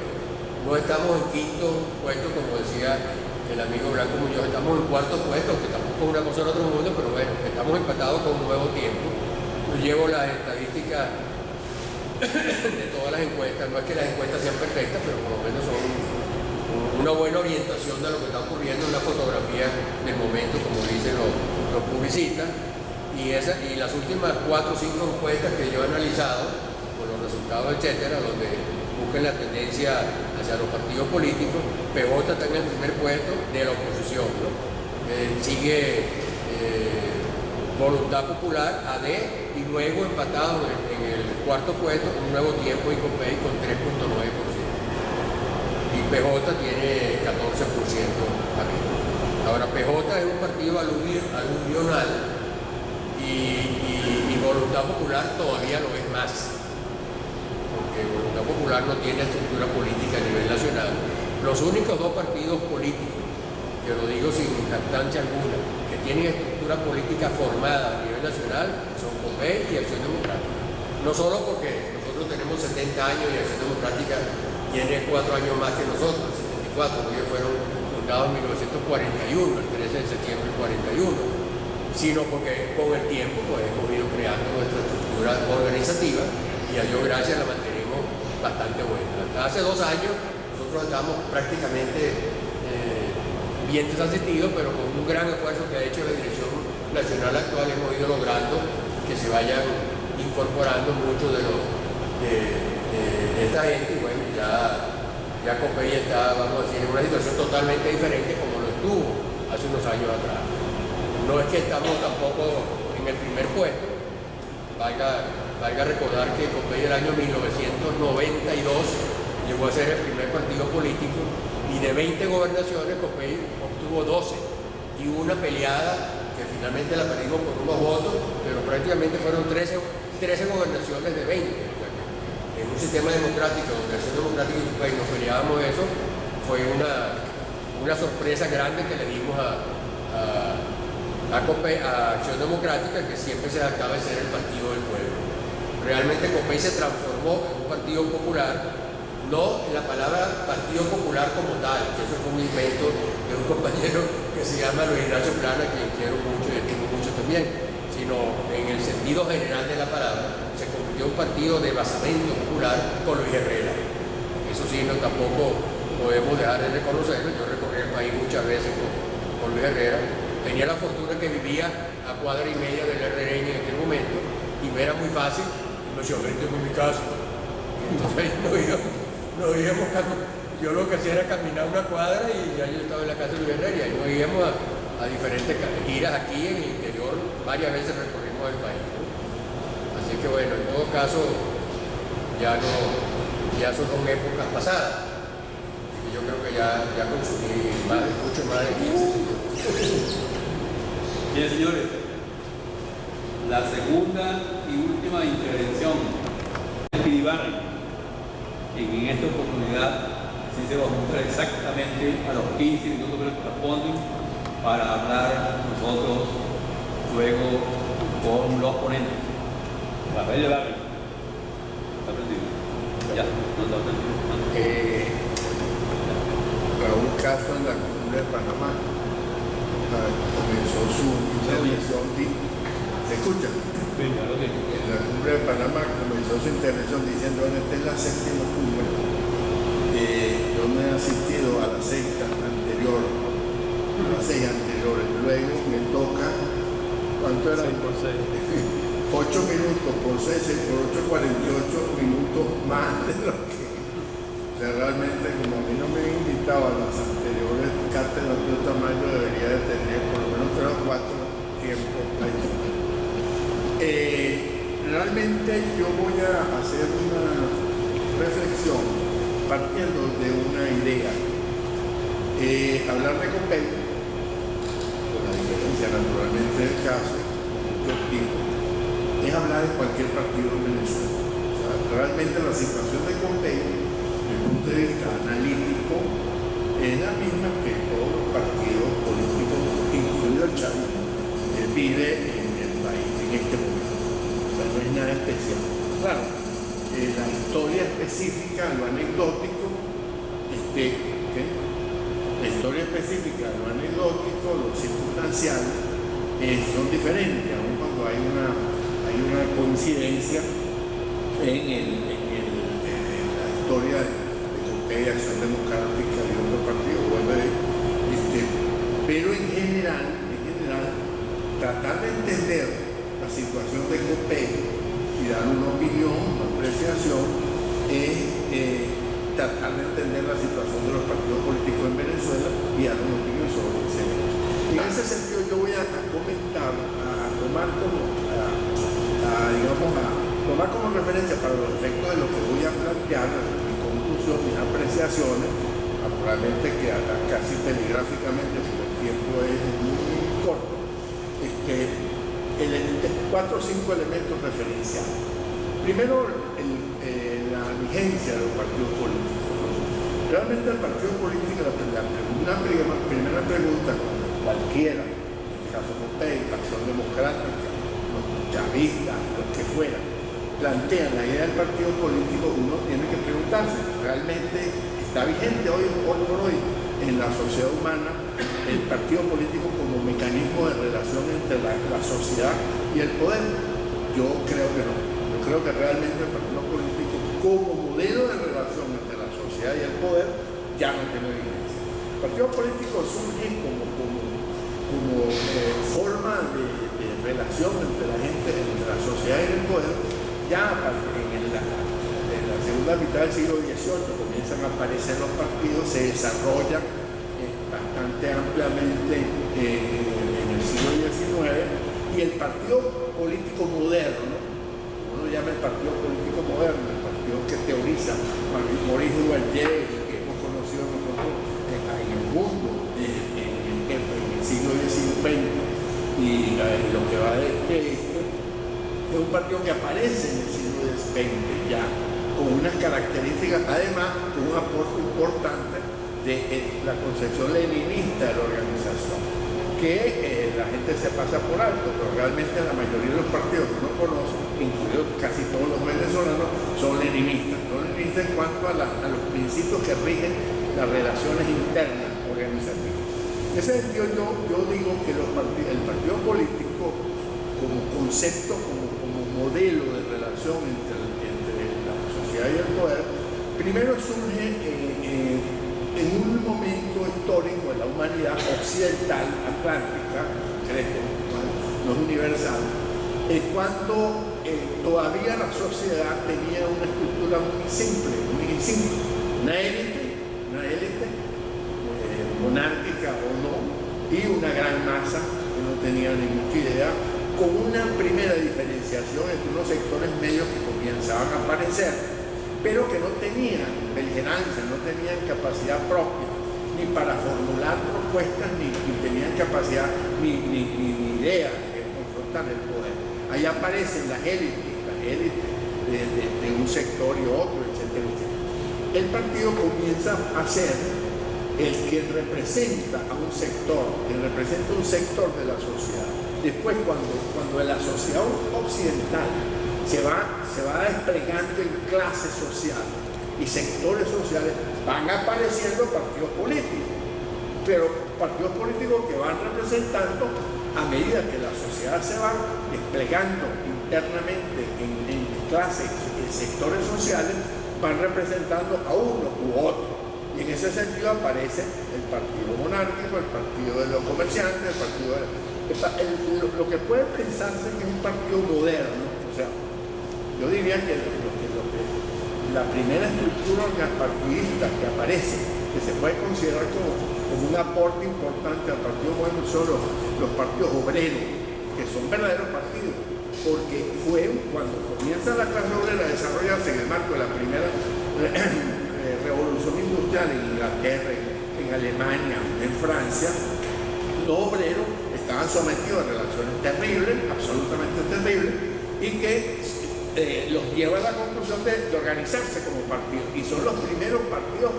No estamos en quinto puesto, como decía el amigo Blanco Muñoz, estamos en cuarto puesto, que tampoco es una cosa del otro mundo, pero bueno, estamos empatados con un nuevo tiempo. Yo llevo las estadísticas de todas las encuestas, no es que las encuestas sean perfectas, pero por lo menos son una buena orientación de lo que está ocurriendo en la fotografía del momento, como dicen los publicistas. Y las últimas 4 o 5 encuestas que yo he analizado, con los resultados, etcétera, donde buscan la tendencia hacia los partidos políticos, PJ está en el primer puesto de la oposición, ¿no? Sigue Voluntad Popular, AD, y luego empatado en el cuarto puesto, un Nuevo Tiempo y Copey con 3.9%. Y PJ tiene 14% también. Ahora, PJ es un partido aluvional y Voluntad Popular todavía lo es más, porque Voluntad Popular no tiene estructura política a nivel nacional. Los únicos dos partidos políticos, que lo digo sin jactancia alguna, que tienen estructura política formada a nivel nacional son COPEI y Acción Democrática. No solo porque nosotros tenemos 70 años y Acción Democrática tiene 4 años más que nosotros, 74, porque fueron fundados en 1941, el 13 de septiembre del 41, sino porque con el tiempo pues, hemos ido creando nuestra estructura organizativa y a Dios gracias la mantenemos bastante buena. Hasta hace 2 años nosotros estamos prácticamente bien desasistidos, pero con un gran esfuerzo que ha hecho la dirección nacional actual hemos ido logrando que se vayan incorporando muchos de esta gente y bueno, ya COPEI está, vamos a decir, en una situación totalmente diferente como lo estuvo hace unos años atrás. No es que estamos tampoco en el primer puesto, valga recordar que COPEI el año 1992 llegó a ser el primer partido político y de 20 gobernaciones COPEI obtuvo 12 y una peleada que finalmente la perdimos por unos votos, pero prácticamente fueron 13 gobernaciones de 20. En un sistema democrático donde Acción Democrática y COPEI nos peleábamos eso, fue una sorpresa grande que le dimos a Acción Democrática, que siempre se trataba de ser el partido del pueblo. Realmente COPEI se transformó en un partido popular, no en la palabra partido popular como tal, que eso fue un invento de un compañero que se llama Luis Ignacio Plana, que quiero mucho y estimo mucho también, sino en el sentido general de la palabra, se convirtió en un partido de basamento popular con Luis Herrera. Eso sí, no tampoco podemos dejar de reconocerlo. Yo recorrí el país muchas veces con Luis Herrera. Tenía la fortuna que vivía a cuadra y media del herrereño en aquel momento y me era muy fácil. Y me decía, vente por mi casa. Y entonces yo lo que hacía era caminar una cuadra y ya yo estaba en la casa de Luis Herrera y nos íbamos a diferentes giras aquí en el interior. Varias veces recorrimos el país, ¿no? Así que bueno, en todo caso, ya son épocas pasadas. Y yo creo que ya consumí mucho más de 15 minutos. Bien, señores, la segunda y última intervención de Piribarri, en esta oportunidad sí se va a mostrar exactamente a los 15 minutos que le corresponden para hablar nosotros luego con los ponentes. Rafael de Barri, ¿está prendido? Ya, no está prendido. Raúl Castro en la cumbre de Panamá comenzó su intervención. ¿Se escucha? Sí, claro que sí. En la cumbre de Panamá comenzó su intervención diciendo: esta es la séptima cumbre. Yo no he asistido a la sexta anterior, a las 6 anteriores. Luego me toca, ¿cuánto era? 6 por 6. 8 minutos por 6, por 8, 48 minutos más de lo que... O sea, realmente, como a mí no me han invitado a las anteriores cátedras de otro tamaño, debería de tener por lo menos 3 o 4 tiempos ahí. Realmente yo voy a hacer una reflexión partiendo de una idea. Hablar de COPEI, con la diferencia naturalmente del caso, es hablar de cualquier partido en Venezuela. O sea, realmente la situación de COPEI, desde el punto de vista analítico, es la misma que todos los partidos políticos, incluido el chavismo, vive en el país en este momento. O sea, no es nada especial. Claro, la historia específica, lo anecdótico, la historia específica, lo anecdótico, lo circunstancial, son diferentes, aun cuando hay una coincidencia en la historia de COPEI, Acción Democrática y otros partidos, pero en general, tratar de entender la situación de COPEI y dar una opinión, una apreciación, es tratar de entender la situación de los partidos políticos en Venezuela y dar una opinión sobre ese hecho. En ese sentido yo voy a comentar, a tomar como referencia para los efectos de lo que voy a plantear, mi conclusión, mis apreciaciones, a realmente que casi telegráficamente, porque el tiempo es muy corto, 4 o 5 elementos referenciales. Primero, la vigencia de los partidos políticos. Realmente el partido político, una primera pregunta, cualquiera, en el caso de PEI, Acción Democrática, los chavistas, los que fueran, plantean la idea del partido político, uno tiene que preguntarse, ¿realmente está vigente hoy por hoy en la sociedad humana el partido político como mecanismo de relación entre la sociedad y el poder? Yo creo que no. Yo creo que realmente el partido político como modelo de relación entre la sociedad y el poder ya no tiene vigencia. El partido político surge como forma de relación entre la gente, entre la sociedad y el poder, ya en la segunda mitad del siglo XVIII comienzan a aparecer los partidos, se desarrollan bastante ampliamente en el siglo XIX, y el partido político moderno, uno llama el partido político moderno, el partido que teoriza Maurice Duvalier, que hemos conocido nosotros en el mundo, en el siglo XIX y lo que va de es un partido que aparece en el siglo XX ya, con unas características, además con un aporte importante de la concepción leninista de la organización, que la gente se pasa por alto, pero realmente la mayoría de los partidos que uno conoce, incluidos casi todos los venezolanos, son leninistas en cuanto a los principios que rigen las relaciones internas organizativas. En ese sentido yo digo que el partido político como concepto, como modelo de relación entre la sociedad y el poder, primero surge en un momento histórico de la humanidad occidental, atlántica, no es universal, cuando todavía la sociedad tenía una estructura muy simple, una élite monárquica o no, y una gran masa que no tenía ni mucha idea, con una primera diferenciación entre unos sectores medios que comenzaban a aparecer, pero que no tenían beligerancia, no tenían capacidad propia, ni para formular propuestas, ni tenían capacidad, ni idea de confrontar el poder. Ahí aparecen las élites de un sector y otro, etcétera, etcétera. El partido comienza a ser el que representa a un sector, de la sociedad. Después, cuando en la sociedad occidental se va desplegando en clases sociales y sectores sociales, van apareciendo partidos políticos, pero partidos políticos que van representando, a medida que la sociedad se va desplegando internamente en clases, en sectores sociales, van representando a uno u otro. Y en ese sentido aparece el partido monárquico, el partido de los comerciantes, el partido lo que puede pensarse que es un partido moderno. O sea, yo diría que la primera estructura partidista que aparece, que se puede considerar como un aporte importante al partido moderno, son los partidos obreros, que son verdaderos partidos, porque fue cuando comienza la clase obrera a desarrollarse en el marco de la primera revolución industrial en Inglaterra, en Alemania, en Francia, los obreros estaban sometidos a relaciones terribles, absolutamente terribles, y que los lleva a la conclusión de organizarse como partido. Y son los primeros partidos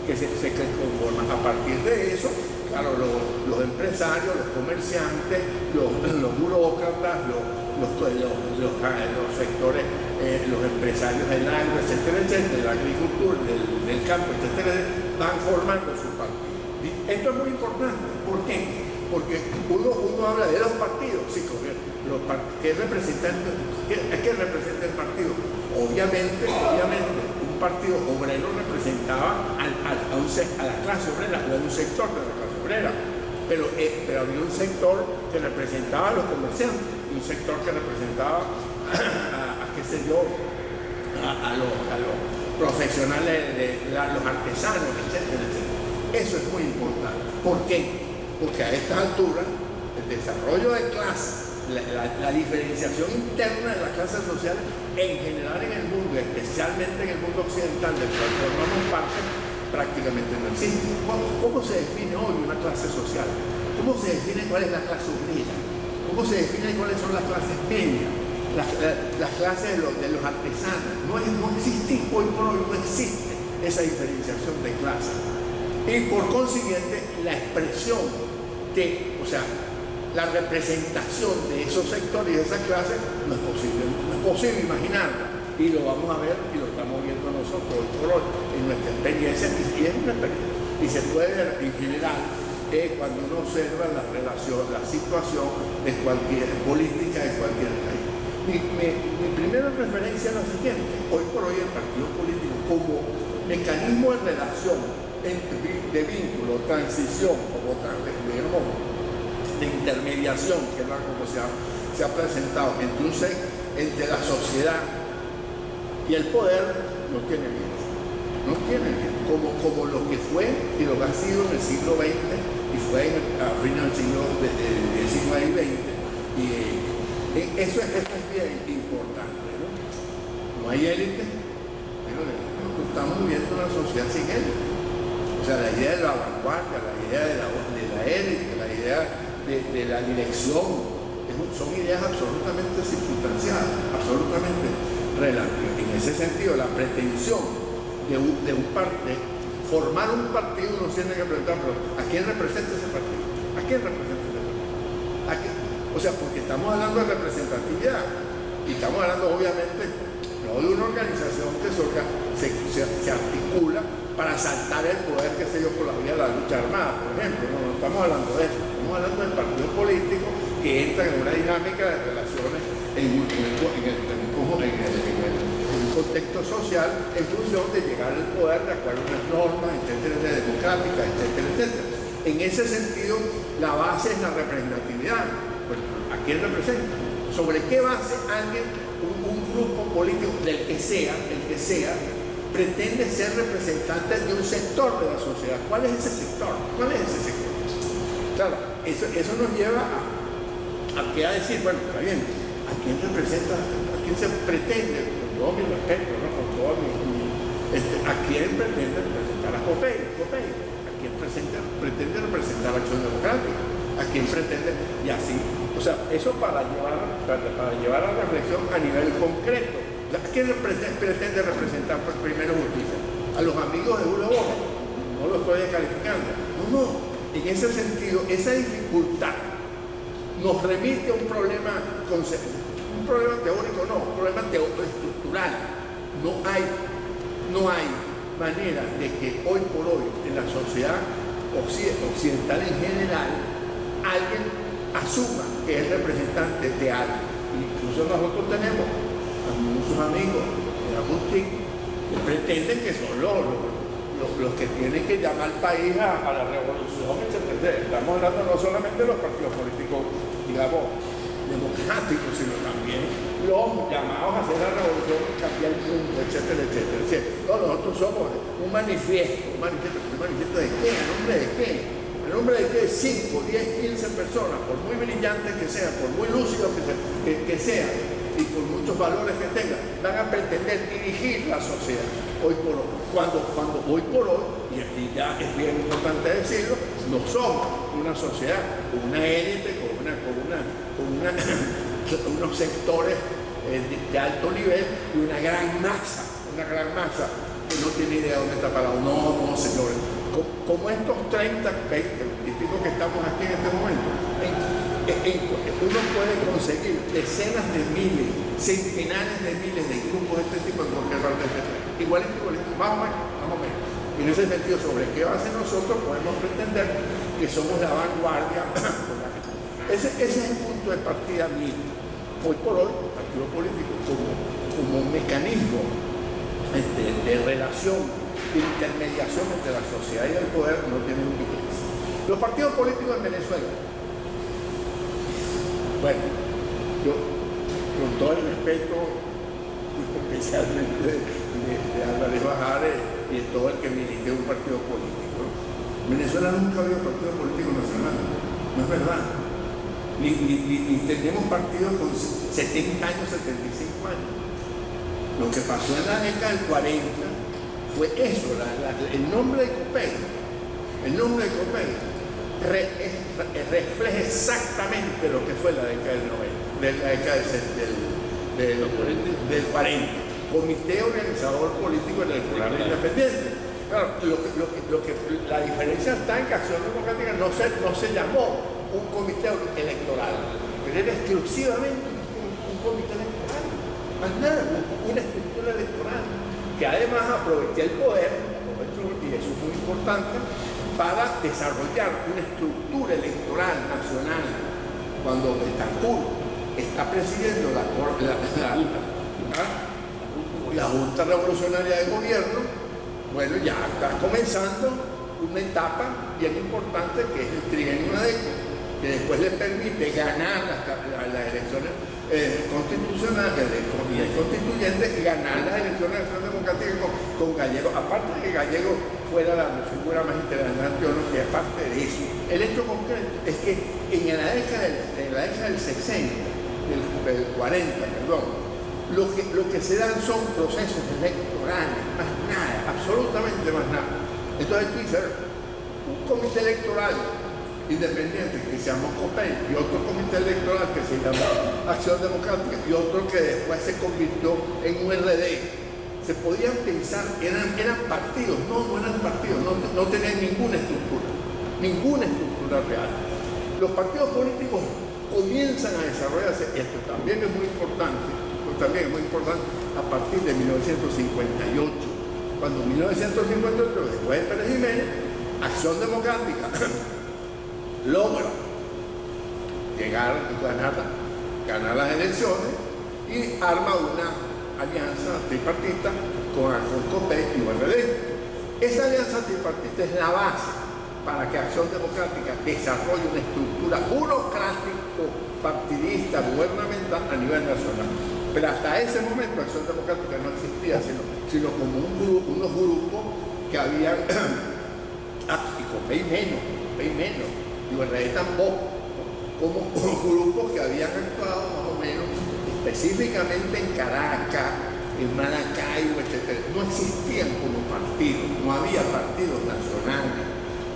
que se conforman. A partir de eso, claro, los empresarios, los comerciantes, los burócratas, los sectores, los empresarios del agro, etcétera, etcétera, de la agricultura, del campo, etcétera, van formando su partido. Esto es muy importante. ¿Por qué? Porque uno habla de los partidos, sí, ¿qué representa el partido? Obviamente, un partido obrero representaba a la clase obrera, o a un sector de la clase obrera, pero había un sector que representaba a los comerciantes, un sector que representaba a los profesionales, los artesanos, etcétera, etcétera. Eso es muy importante. ¿Por qué? Porque a estas alturas el desarrollo de clases, la diferenciación interna de las clases sociales en general en el mundo, especialmente en el mundo occidental del cual formamos parte, prácticamente no existe. ¿Cómo se define hoy una clase social? ¿Cómo se define cuál es la clase obrera? ¿Cómo se define cuáles son las clases medias? Las clases de los artesanos. No existe, hoy por hoy no existe esa diferenciación de clases. Y por consiguiente, la expresión o sea, la representación de esos sectores y de esas clases no es posible imaginarla. Y lo vamos a ver y lo estamos viendo nosotros hoy por hoy en nuestra experiencia, y es una experiencia. Y se puede ver en general cuando uno observa la relación, la situación de cualquier política de cualquier país. Mi primera referencia es la siguiente: hoy por hoy el partido político como mecanismo de relación, de vínculo, transición, como de intermediación, que es como se ha presentado entre la sociedad y el poder, no tiene límites. No tiene límites. Como lo que fue y lo que ha sido en el siglo XX y fue a fines del siglo XIX y XX. Y eso es bien importante, ¿no? No hay élite, pero nosotros estamos viviendo una sociedad sin élite. O sea, la idea de la vanguardia, la idea de la élite, la idea de la dirección, son ideas absolutamente circunstanciadas, absolutamente relativas. En ese sentido, la pretensión de un partido, formar un partido, uno tiene que preguntar, pero ¿a quién representa ese partido? ¿A quién representa ese partido? O sea, porque estamos hablando de representatividad y estamos hablando obviamente no de una organización que se articula para asaltar el poder, qué sé yo, por la vía de la lucha armada, por ejemplo. No estamos hablando de eso, estamos hablando del partido político que entra en una dinámica de relaciones en un contexto social en función de llegar al poder de acuerdo a unas normas, etcétera, democráticas, etcétera, etcétera. En ese sentido, la base es la representatividad. Pues, ¿a quién representa? ¿Sobre qué base alguien, un grupo político, del que sea, pretende ser representante de un sector de la sociedad? ¿Cuál es ese sector? Claro, eso nos lleva a decir, bueno, está bien, ¿a quién representa, a quién se pretende, con todo mi respeto, ¿no? Con todo ¿a quién pretende representar a COPEI? ¿A quién pretende representar a Acción Democrática? ¿A quién pretende? Y así. O sea, eso para llevar a reflexión a nivel concreto. ¿A quién pretende representar primero justicia? ¿A los amigos de Julio Borges? No lo estoy descalificando. No. En ese sentido, esa dificultad nos remite a un problema teórico, un problema estructural. No hay manera de que hoy por hoy en la sociedad occidental en general alguien asuma que es representante de algo. Incluso nosotros tenemos a muchos amigos de Agustín que pretenden que son los que tienen que llamar al país a la revolución, etc. Estamos hablando no solamente de los partidos políticos, digamos, democráticos, sino también los llamados a hacer la revolución, cambiar el mundo, etcétera, etcétera. Nosotros somos un manifiesto. ¿Un manifiesto de qué? ¿A nombre de qué? ¿A nombre de qué? 5, 10, 15 personas, por muy brillantes que sean, por muy lúcidos que sean, y con muchos valores que tengan, van a pretender dirigir la sociedad hoy por hoy. Cuando hoy por hoy, y ya es bien importante decirlo, no somos una sociedad, una élite, con unos sectores de alto nivel y una gran masa que no tiene idea de dónde está parado. No, señores. Como estos 30, 20, típicos que estamos aquí en este momento, uno puede conseguir decenas de miles, centenares de miles de grupos de este tipo en cualquier parte del país. Igualito, más o menos. Y en ese sentido, ¿sobre qué base nosotros podemos pretender que somos la vanguardia? Ese es el punto de partida mío. Hoy por hoy, el partido político como un mecanismo de relación, de intermediación entre la sociedad y el poder, no tiene un vigencia. Los partidos políticos en Venezuela. Bueno, yo, con todo el respeto, especialmente de Álvarez Bajares y de todo el que dirige un partido político, Venezuela nunca ha habido partido político nacional. No es verdad. Ni tenemos partidos con 70 años, 75 años. Lo que pasó en la década del 40 fue eso, el nombre de COPEI. El nombre de COPEI refleja exactamente lo que fue la década del 90, de la década del 40. Comité Organizador Político Electoral Independiente. Claro, la diferencia está en que Acción Democrática no se llamó un comité electoral, pero era exclusivamente un comité electoral, más nada, una estructura electoral, que además aproveché el poder, y eso es muy importante, para desarrollar una estructura electoral nacional. Cuando Betancourt está presidiendo la Junta Revolucionaria de Gobierno, bueno, ya está comenzando una etapa bien importante que es el trienio ADECO, que después le permite ganar las elecciones constitucionales y constituyentes y ganar las elecciones de Acción Democrática con Gallego, aparte de que Gallego fuera la figura más interesante, que aparte de eso, el hecho concreto es que en la década del 60, del 40, perdón, lo que se dan son procesos electorales, más nada, absolutamente más nada. Entonces tú dices, un comité electoral independiente que se llamó COPEI y otro comité electoral que se llamó Acción Democrática y otro que después se convirtió en URD, se podían pensar, eran partidos, no eran partidos, no tenían ninguna estructura real. Los partidos políticos comienzan a desarrollarse, esto también es muy importante, a partir de 1958, cuando en 1958, después de Pérez Jiménez, Acción Democrática logra ganar las elecciones y arma una alianza tripartita con COPEI y URD. Esa alianza tripartita es la base para que Acción Democrática desarrolle una estructura burocrático, partidista, gubernamental a nivel nacional. Pero hasta ese momento Acción Democrática no existía, sino como unos grupos que habían, y COPEI menos, y URD tampoco, como grupos que habían actuado más o menos específicamente en Caracas, en Maracaibo, etc. No existían como partidos, no había partidos nacionales,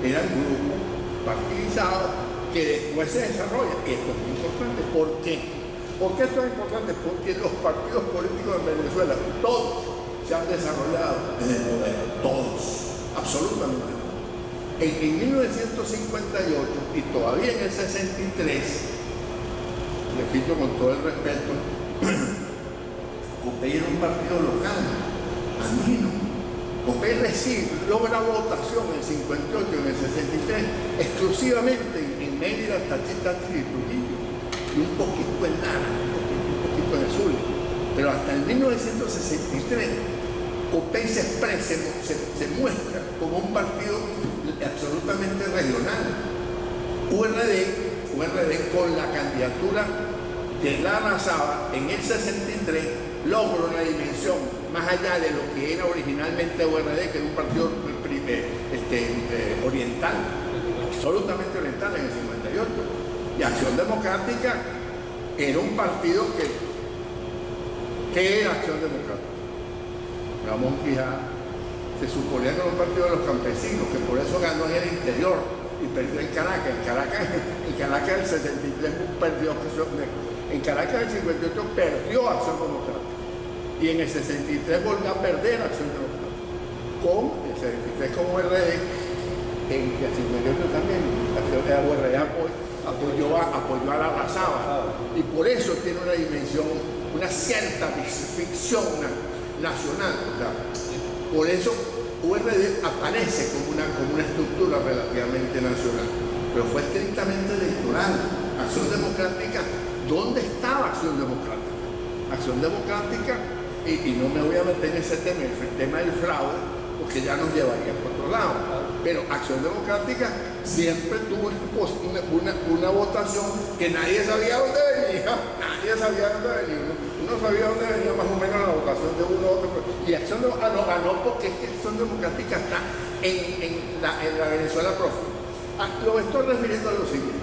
eran grupos partidizados que después se desarrollan. Esto es muy importante. ¿Por qué? ¿Por qué esto es importante? Porque los partidos políticos en Venezuela, todos se han desarrollado en el poder, todos, absolutamente todos. En 1958 y todavía en el 63, repito con todo el respeto, COPEI era un partido local, andino. COPEI logra votación en el 58, en el 63, exclusivamente en Mérida, Táchira y Trujillo, y un poquito en Lara, un poquito en el sur. Pero hasta el 1963, COPEI se muestra como un partido absolutamente regional. URD con la candidatura de Lara Saba en el 63 logra una dimensión más allá de lo que era originalmente URD, que era un partido oriental, absolutamente oriental en el 58. Y Acción Democrática era un partido que era Acción Democrática. Ramón Quijada se suponía que era un partido de los campesinos, que por eso ganó en el interior y perdió en Caracas. En Caracas el 63 perdió, en Caracas el 58 perdió Acción Democrática. Y en el 63 volvió a perder Acción Democrática. Con el 63 como URD, en el 58 también, URD apoyó a la Saba. Y por eso tiene una dimensión, una cierta ficción nacional. Por eso URD aparece como una estructura relativamente nacional, pero fue estrictamente electoral. Acción Democrática, ¿dónde estaba Acción Democrática? Acción Democrática, y no me voy a meter en ese tema, el tema del fraude, porque ya nos llevaría por otro lado, pero Acción Democrática siempre tuvo una votación que nadie sabía dónde venía, uno sabía dónde venía más o menos la votación de uno u otro, y Acción Democrática ganó porque es que Acción Democrática está en la Venezuela próxima. Lo estoy refiriendo a lo siguiente.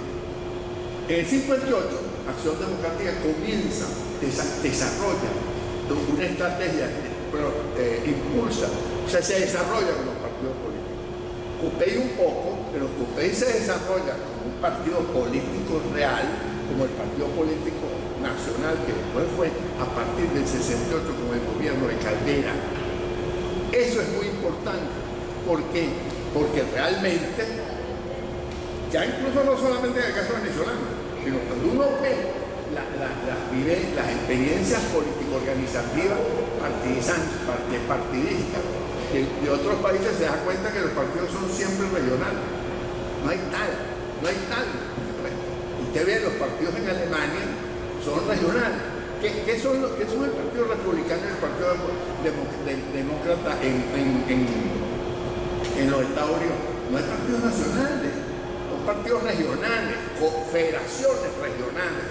En el 58, Acción Democrática desarrolla una estrategia, impulsa, sea, se desarrolla como partido político. COPEI un poco, pero COPEI se desarrolla como un partido político real, como el partido político nacional que después fue a partir del 68 con el gobierno de Caldera. Eso es muy importante. ¿Por qué? Porque realmente, ya incluso no solamente en el caso venezolano, sino cuando uno ve las experiencias político-organizativas partidistas de otros países, se da cuenta que los partidos son siempre regionales. No hay tal. Usted ve los partidos en Alemania, son regionales. ¿Qué son el Partido Republicano y el Partido Demócrata en los Estados Unidos? No hay partidos nacionales, son partidos regionales, federaciones regionales,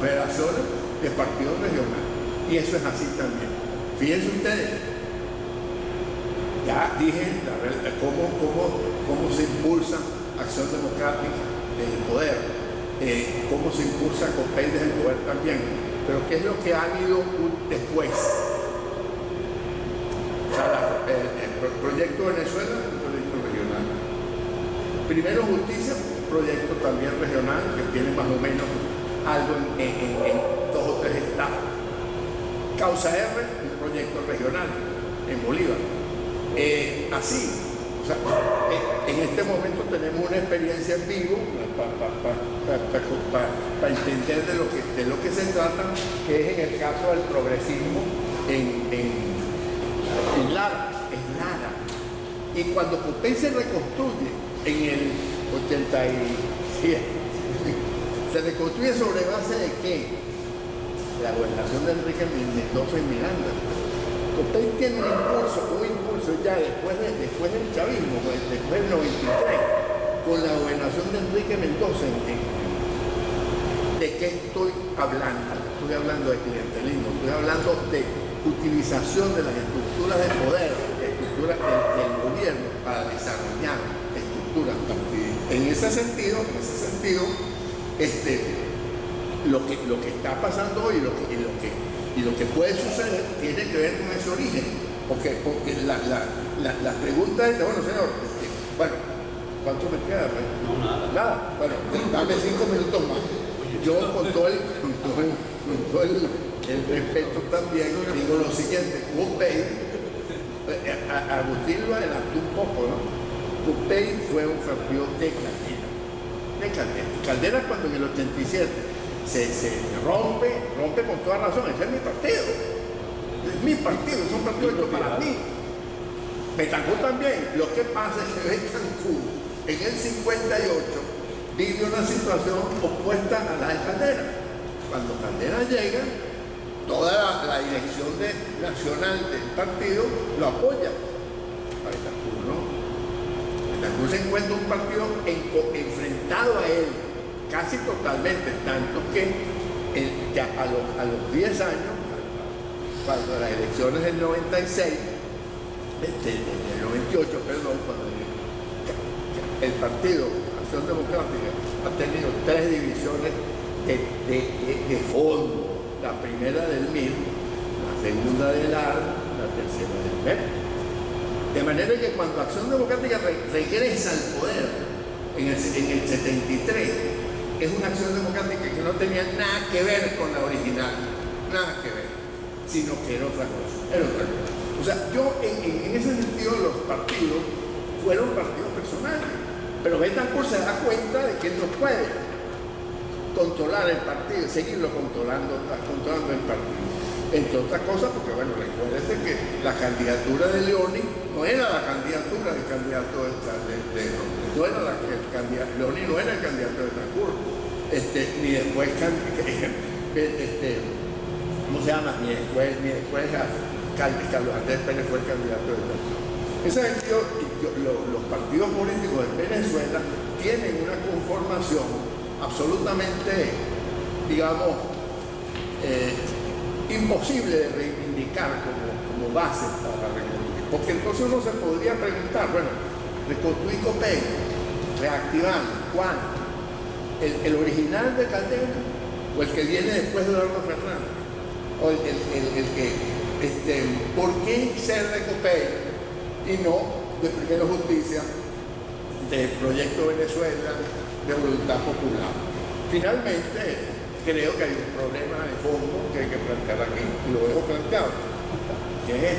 federaciones de partidos regionales. Y eso es así también. Fíjense ustedes, ya dije cómo se impulsa Acción Democrática desde el poder, cómo se impulsa COPEI desde el poder también, pero qué es lo que ha habido después. O sea, el proyecto Venezuela, un proyecto regional. Primero Justicia, un proyecto también regional que tiene más o menos algo en 2 o 3 estados. Causa R, un proyecto regional en Bolívar. Así, o sea, en este momento tenemos una experiencia en vivo para entender de lo que se trata, que es en el caso del progresismo en Lara. Y cuando COPEI se reconstruye en el 87, se reconstruye sobre base de ¿qué? La gobernación de Enrique Mendoza y Miranda. COPEI tiene un impulso ya después del chavismo, después del 93, con la gobernación de Enrique Mendoza. ¿De qué estoy hablando? Estoy hablando de clientelismo, estoy hablando de utilización de las estructuras de poder, estructuras del gobierno para desarrollar estructuras partidistas. En ese sentido, lo que está pasando hoy y lo que puede suceder tiene que ver con ese origen. Porque la pregunta es, bueno, señor, ¿cuánto me queda? No, nada. Nada. Bueno, dame 5 minutos más. Yo con todo el respeto también digo lo siguiente: COPEI, Agustín lo adelantó un poco, ¿no? COPEI fue un partido de Caldera. Caldera, cuando en el 87 se rompe con toda razón. Ese es mi partido. Es mi partido, es un partido hecho para mí. Betancourt también. Lo que pasa es que Betancourt en el 58 vive una situación opuesta a la de Caldera. Cuando Caldera llega, toda la dirección nacional del partido lo apoya. A Betancourt no. Betancourt se encuentra un partido enfrentado a él casi totalmente, tanto que a los 10 años, cuando las elecciones del 96, del 98, perdón, cuando el partido Acción Democrática ha tenido 3 divisiones de fondo: la primera del MIR, la segunda del AR, la tercera del MEP. De manera que cuando Acción Democrática regresa al poder en el 73, es una Acción Democrática que no tenía nada que ver con la original, nada que ver, sino que era otra cosa. O sea, en ese sentido los partidos fueron partidos personales, pero Betancourt se da cuenta de que él no puede controlar el partido, seguirlo controlando el partido. Entre otras cosas, porque bueno, recuérdense que la candidatura de Leoni no era la candidatura del candidato no era la candidatura, Leoni no era el candidato de Betancourt, ni después ¿cómo se llama? Ni después Carlos Andrés Pérez fue el candidato de Betancourt. En ese sentido, los partidos políticos en Venezuela tienen una conformación absolutamente, digamos, imposible de reivindicar como base para la reconstrucción. Porque entonces uno se podría preguntar, bueno, reconstruir COPEI, reactivar, ¿cuál? ¿El original de Caldera o el que viene después de Eduardo Fernández? O ¿por qué ser de COPEI y no de Primero Justicia, de Proyecto Venezuela, de Voluntad Popular. Finalmente, creo que hay un problema de fondo que hay que plantear aquí, y lo dejo planteado, que es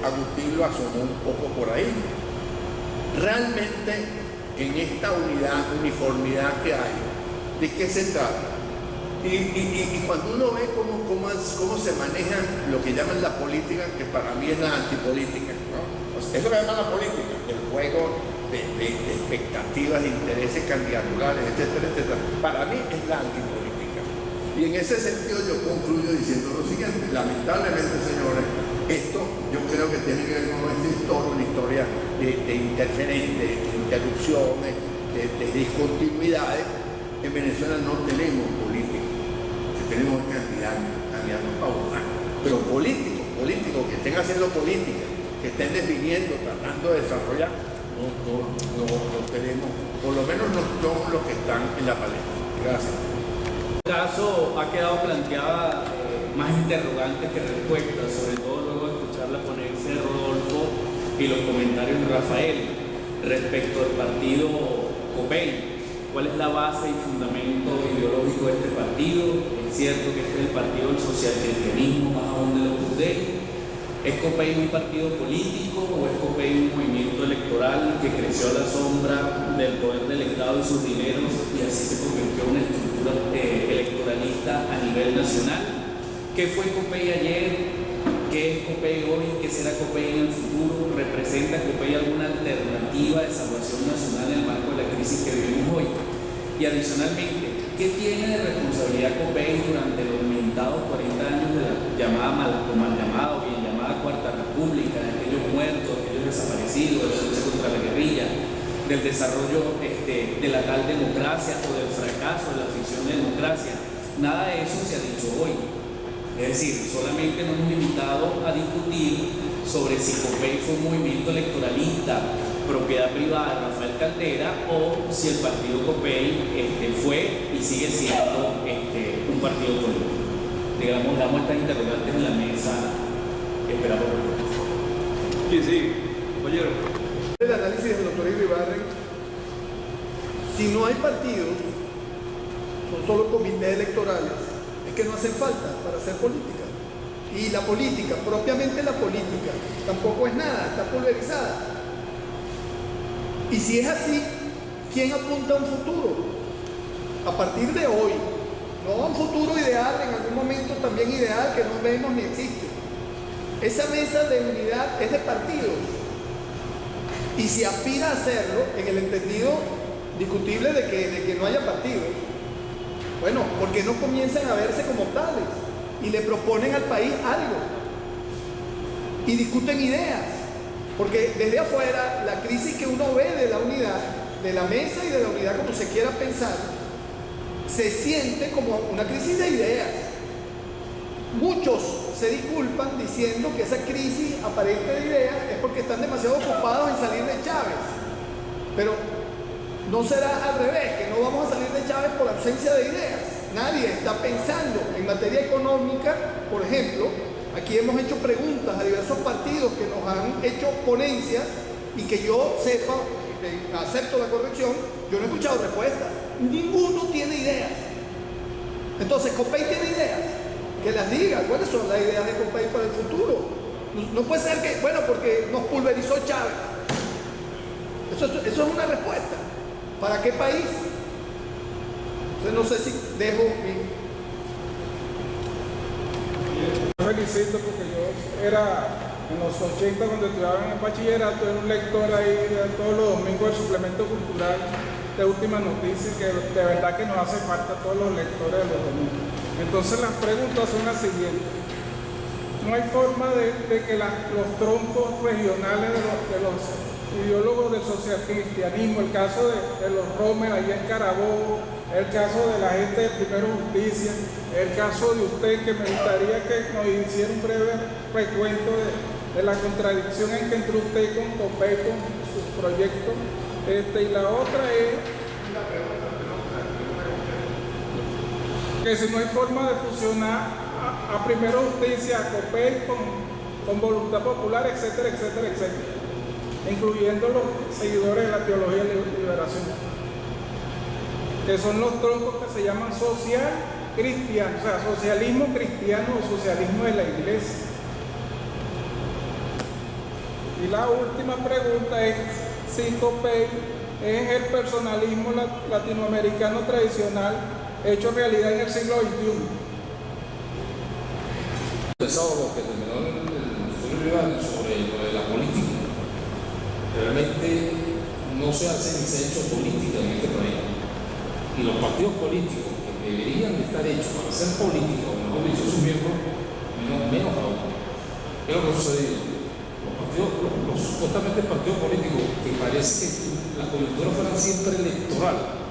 Agustín lo asomó un poco por ahí. Realmente, en esta uniformidad que hay, ¿de qué se trata? Y cuando uno ve cómo se maneja lo que llaman la política, que para mí es la antipolítica, ¿no? O sea, eso que llaman la política, el juego de expectativas, de intereses candidaturares, etcétera, etcétera, para mí es la antipolítica. Y en ese sentido yo concluyo diciendo lo siguiente: lamentablemente, señores, esto yo creo que tiene que ver con nuestra historia, una historia de interferencias, de interrupciones, de discontinuidades. En Venezuela no tenemos políticos, tenemos candidatos a votar, pero políticos que estén haciendo política, que estén definiendo, tratando de desarrollar, no tenemos, por lo menos no son los que están en la palestra. Gracias. El caso ha quedado planteada más interrogantes que respuestas, sobre todo luego de escuchar la ponencia de Rodolfo y los comentarios de Rafael respecto al partido COPEI. ¿Cuál es la base y fundamento ideológico de este partido? Es cierto que este es el partido del socialcristianismo más aún de los judíos. ¿Es COPEI un partido político o es COPEI un movimiento electoral que creció a la sombra del poder del Estado y sus dineros y así se convirtió en una estructura electoralista a nivel nacional? ¿Qué fue COPEI ayer? ¿Qué es COPEI hoy? ¿Qué será COPEI en el futuro? ¿Representa COPEI alguna alternativa de salvación nacional en el marco de la crisis que vivimos hoy? Y adicionalmente, ¿qué tiene de responsabilidad COPEI durante los lamentados 40 años de la llamada, mal llamada o bien llamada Cuarta República, de aquellos muertos, de aquellos desaparecidos, de la lucha contra la guerrilla, del desarrollo de la tal democracia o del fracaso de la ficción de democracia? Nada de eso se ha dicho hoy. Es decir, solamente nos hemos limitado a discutir sobre si COPEI fue un movimiento electoralista, propiedad privada de Rafael Caldera, o si el partido COPEI fue y sigue siendo un partido político. Digamos, damos estas interrogantes en la mesa, esperamos respuestas. ¿Quién sigue? Oyeron. El análisis del doctor Iribarren: si no hay partidos, son solo comités electorales, es que no hacen falta para hacer política. Y la política, propiamente la política, tampoco es nada, está pulverizada. Y si es así, ¿quién apunta a un futuro? A partir de hoy, no a un futuro ideal, en algún momento también ideal, que no vemos ni existe. Esa mesa de unidad es de partidos. Y si aspira a hacerlo, en el entendido discutible de que no haya partidos, bueno, ¿por qué no comienzan a verse como tales y le proponen al país algo? Y discuten ideas, porque desde afuera la crisis que uno ve de la unidad, de la mesa y de la unidad como se quiera pensar, se siente como una crisis de ideas. Muchos se disculpan diciendo que esa crisis aparente de ideas es porque están demasiado ocupados en salir de Chávez, pero no será al revés, que no vamos a salir de Chávez por ausencia de ideas. Nadie está pensando en materia económica, por ejemplo. Aquí hemos hecho preguntas a diversos partidos que nos han hecho ponencias y que yo sepa, acepto la corrección, yo no he escuchado respuestas. Ninguno tiene ideas. Entonces, ¿COPEI tiene ideas? Que las diga. ¿Cuáles son las ideas de COPEI para el futuro? No puede ser que, bueno, porque nos pulverizó Chávez. Eso es una respuesta. ¿Para qué país? Entonces no sé si dejo mi... Felicito porque yo era en los 80 cuando estudiaba en el bachillerato, era un lector ahí todos los domingos del suplemento cultural de Últimas Noticias, que de verdad que nos hace falta a todos los lectores de los domingos. Entonces las preguntas son las siguientes: no hay forma de que los troncos regionales de los ideólogos del socialcristianismo, el caso de los Romer allá en Carabobo, el caso de la gente de Primero Justicia, el caso de usted, que me gustaría que nos hiciera un breve recuento de la contradicción entre usted con COPEI, con sus proyectos. Y la otra es que si no hay forma de fusionar a Primero Justicia, a COPEI con con voluntad popular, etcétera, etcétera, etcétera, incluyendo los seguidores de la teología de liberación, que son los troncos que se llaman social cristiano, o sea, socialismo cristiano o socialismo de la iglesia. Y la última pregunta es si COPEI es el personalismo latinoamericano tradicional hecho realidad en el siglo XXI. Empezado lo que terminó el profesor Rivera sobre lo de la política. Realmente no se hace ni se ha hecho política en este país. Y los partidos políticos que deberían de estar hechos para ser políticos, o mejor dicho, sus miembros, menos aún. ¿Qué es lo que ha sucedido? Los supuestamente partidos políticos que parece que la coyuntura fuera siempre electoral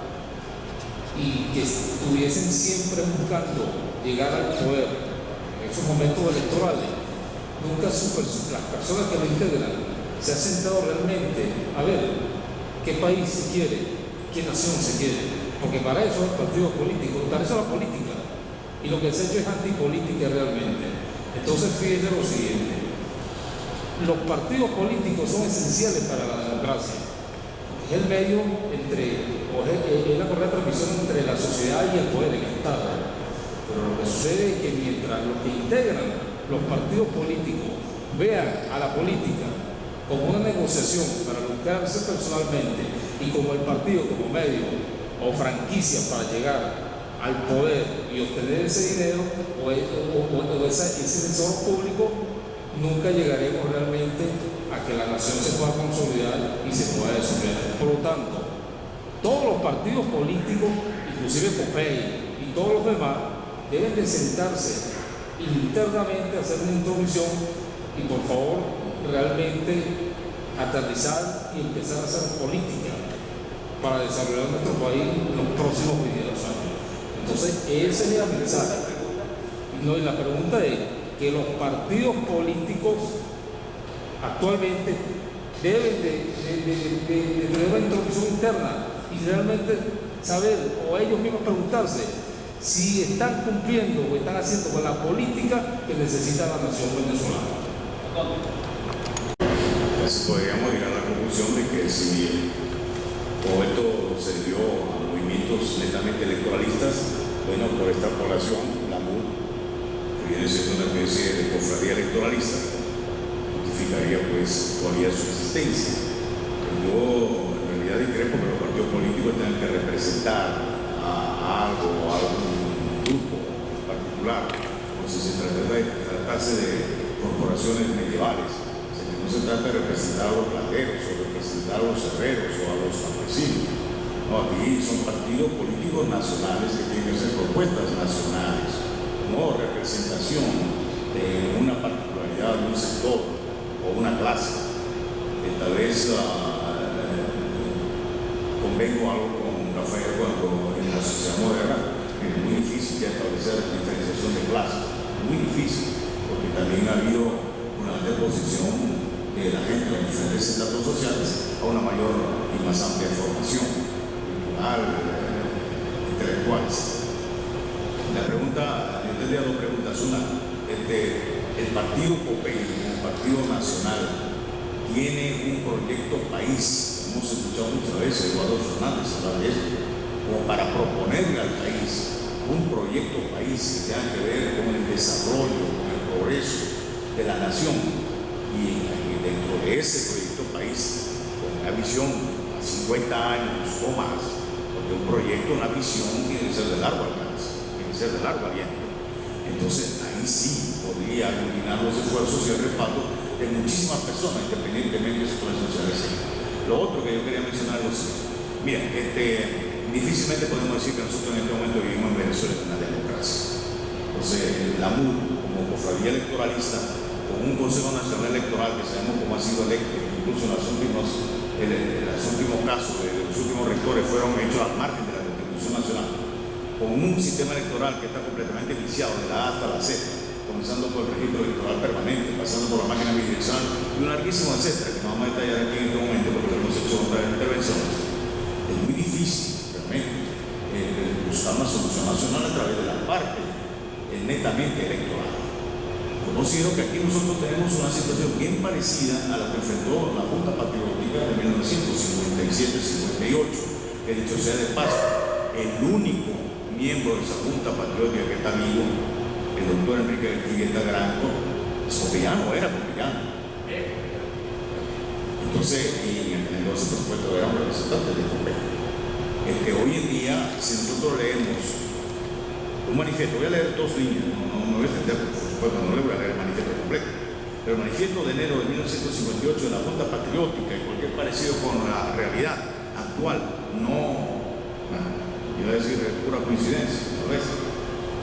y que estuviesen siempre buscando llegar al poder en esos momentos electorales, nunca las personas que lo integran se han sentado realmente a ver qué país se quiere, qué nación se quiere, porque para eso es el partido político, para eso es la política, y lo que se ha hecho es antipolítica realmente. Entonces fíjense lo siguiente: los partidos políticos son esenciales para la democracia. Es el medio es la correcta transmisión entre la sociedad y el poder, el Estado. Pero lo que sucede es que mientras los que integran los partidos políticos vean a la política como una negociación para lucrarse personalmente y como el partido como medio o franquicia para llegar al poder y obtener ese dinero o ese tesoro público, nunca llegaremos realmente a que la nación se pueda consolidar y se pueda desarrollar. Por lo tanto, todos los partidos políticos, inclusive COPEI y todos los demás, deben de sentarse internamente a hacer una introducción y por favor realmente aterrizar y empezar a hacer política para desarrollar nuestro país en los próximos 22 años. Entonces, ese es el mensaje. Y la pregunta es que los partidos políticos actualmente deben de tener una introducción interna y realmente saber, o ellos mismos preguntarse, si están cumpliendo o están haciendo con la política que necesita la nación venezolana. Pues podríamos llegar a la conclusión de que si todo esto se dio a movimientos netamente electoralistas, bueno, por esta población, la MUD, que viene siendo una especie de cofradía electoralista, justificaría pues todavía su existencia. Yo en realidad discrepo que los partidos políticos tengan que representar a algo o a algún grupo en particular, como si se tratase de corporaciones medievales. O sea, que no se trata de representar a los plateros o representar a los herreros o a los campesinos. No, aquí son partidos políticos nacionales que tienen que hacer propuestas nacionales, no representación de una particularidad de un sector o una clase. Esta vez convengo algo con Rafael cuando en la sociedad moderna es muy difícil establecer la diferenciación de clases, muy difícil, porque también ha habido una deposición de la gente en diferentes estratos sociales a una mayor y más amplia formación intelectuales. La pregunta, yo tendría dos preguntas. Una, el partido COPEI, el partido nacional, tiene un proyecto país. Hemos escuchado muchas veces a Eduardo Fernández hablar de esto, como para proponerle al país un proyecto país que tenga que ver con el desarrollo, con el progreso de la nación. Y dentro de ese proyecto país, con una visión a 50 años o más, un proyecto, una visión tiene que ser de largo alcance, tiene que ser de largo aliento. Entonces ahí sí podría aglutinar los esfuerzos y el respaldo de muchísimas personas, independientemente de su situación social. Lo otro que yo quería mencionar es lo siguiente. Miren, difícilmente podemos decir que nosotros en este momento vivimos en Venezuela en una democracia. Entonces la MUD, como cofradía electoralista, con un Consejo Nacional Electoral que sabemos cómo ha sido electo, incluso en los últimos casos de los últimos rectores fueron hechos al margen de la Constitución Nacional, con un sistema electoral que está completamente viciado de la A hasta la Z, comenzando por el registro electoral permanente, pasando por la máquina bidireccional y un larguísimo etcétera que no vamos a detallar aquí en este momento porque lo hemos hecho en otras intervenciones. Es muy difícil realmente buscar una solución nacional a través de la parte netamente electoral. considero que aquí nosotros tenemos una situación bien parecida a la que enfrentó la Junta Patriótica de 1957-58, que dicho sea de paso, el único miembro de esa Junta Patriótica que está vivo, el doctor Enrique Quilleta Granco, sopillano, era copillano. Entonces, y en el entonces, por supuesto, era un representante de Copé. Hoy en día, si nosotros leemos un manifiesto, voy a leer 2 líneas, no me voy a extender, por supuesto, no le voy a leer el manifiesto completo, pero el manifiesto de enero de 1958 de la Junta Patriótica y cualquier parecido con la realidad actual, iba a decir pura coincidencia, ¿no ves?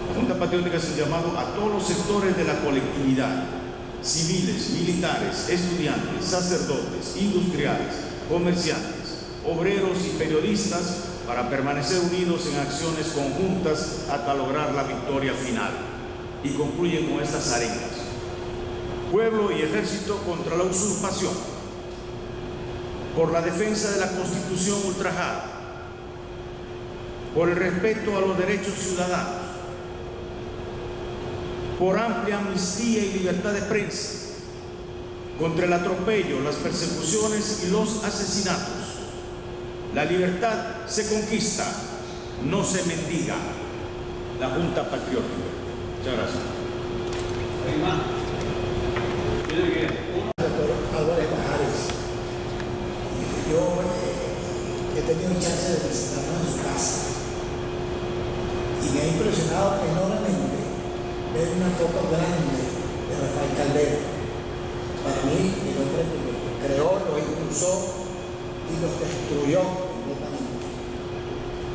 La Junta Patriótica es un llamado a todos los sectores de la colectividad, civiles, militares, estudiantes, sacerdotes, industriales, comerciantes, obreros y periodistas para permanecer unidos en acciones conjuntas hasta lograr la victoria final. Y concluyen con estas arengas: pueblo y ejército contra la usurpación, por la defensa de la Constitución ultrajada, por el respeto a los derechos ciudadanos, por amplia amnistía y libertad de prensa, contra el atropello, las persecuciones y los asesinatos. La libertad se conquista, no se mendiga. La Junta Patriótica. Muchas gracias. Doctor Álvarez Pajares. Yo he tenido chance de visitarlo en su casa y me ha impresionado enormemente ver una foto grande de Rafael Caldera. Para mí, el hombre que lo creó, lo impulsó y lo destruyó completamente.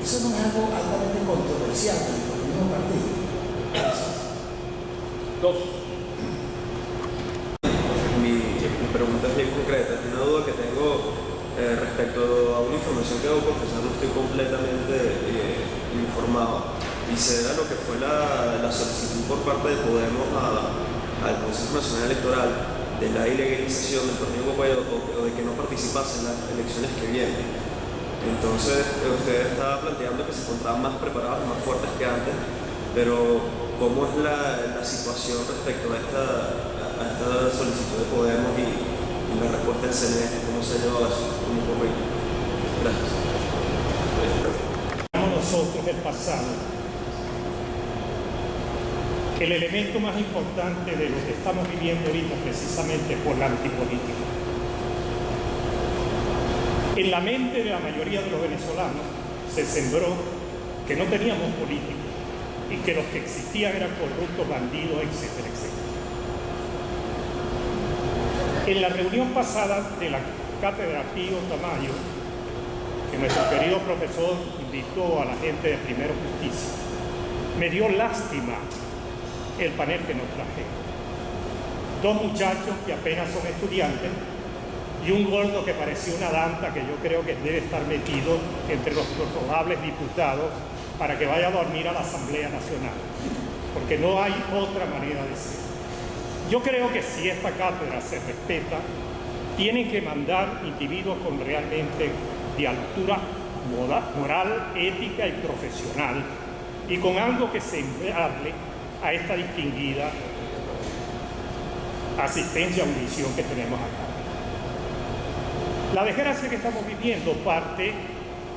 Eso no es algo altamente controversial dentro del mismo partido. Gracias. Mi pregunta es bien concreta. Una duda que tengo respecto a una información que debo confesar, no estoy completamente informado. Y se da lo que fue la solicitud por parte de Podemos al Consejo Nacional Electoral de la ilegalización del partido Copé o de que no participase en las elecciones que vienen. Entonces, usted estaba planteando que se encontraban más preparados y más fuertes que antes, pero ¿cómo es la situación respecto a esta solicitud de Podemos y la respuesta del CNE? ¿Cómo se lleva eso? ¿Cómo ocurrió? Gracias. Nosotros el pasado. El elemento más importante de lo que estamos viviendo ahorita precisamente por la antipolítica. En la mente de la mayoría de los venezolanos se sembró que no teníamos política y que los que existían eran corruptos, bandidos, etcétera, etcétera. En la reunión pasada de la cátedra Pío Tamayo, que nuestro querido profesor invitó a la gente de Primero Justicia, me dio lástima el panel que nos trajeron. 2 muchachos que apenas son estudiantes y un gordo que parecía una danta que yo creo que debe estar metido entre los probables diputados para que vaya a dormir a la Asamblea Nacional, porque no hay otra manera de ser. Yo creo que si esta cátedra se respeta, tienen que mandar individuos con realmente de altura moral, ética y profesional, y con algo que sembrarle a esta distinguida asistencia a audición que tenemos acá. La desgracia que estamos viviendo parte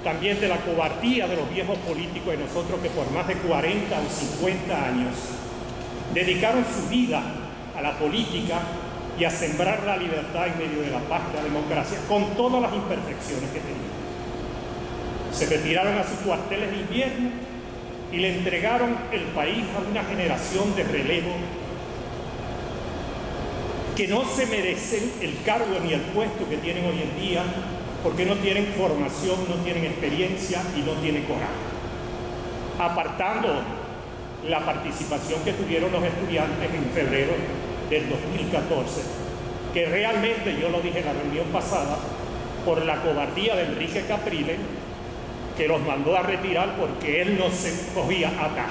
también de la cobardía de los viejos políticos de nosotros que por más de 40 o 50 años dedicaron su vida a la política y a sembrar la libertad en medio de la paz y la democracia con todas las imperfecciones que tenían. Se retiraron a sus cuarteles de invierno y le entregaron el país a una generación de relevo que no se merecen el cargo ni el puesto que tienen hoy en día porque no tienen formación, no tienen experiencia y no tienen coraje. Apartando la participación que tuvieron los estudiantes en febrero del 2014, que realmente, yo lo dije en la reunión pasada, por la cobardía de Enrique Capriles, que los mandó a retirar porque él no se cogía acá.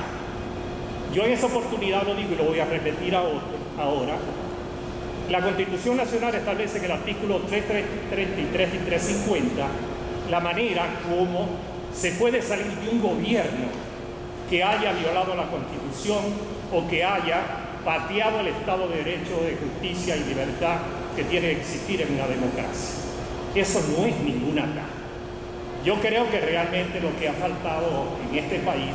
Yo en esa oportunidad lo digo y lo voy a repetir ahora. La Constitución Nacional establece en el artículo 333 y 350 la manera como se puede salir de un gobierno que haya violado la Constitución o que haya pateado el Estado de Derecho, de justicia y libertad que tiene que existir en una democracia. Eso no es ninguna ataque. Yo creo que realmente lo que ha faltado en este país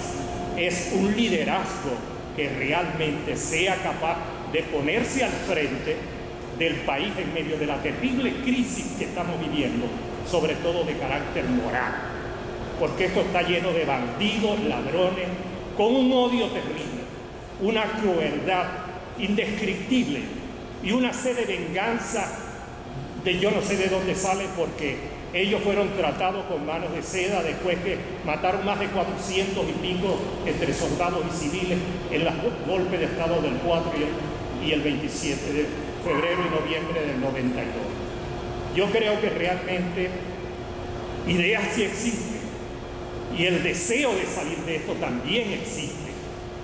es un liderazgo que realmente sea capaz de ponerse al frente del país en medio de la terrible crisis que estamos viviendo, sobre todo de carácter moral, porque esto está lleno de bandidos, ladrones, con un odio terrible, una crueldad indescriptible y una sed de venganza de yo no sé de dónde sale, porque ellos fueron tratados con manos de seda después que mataron más de 400 y pico entre soldados y civiles en los golpes de Estado del 4 y el 27 de febrero y noviembre del 92. Yo creo que realmente ideas sí existen y el deseo de salir de esto también existe.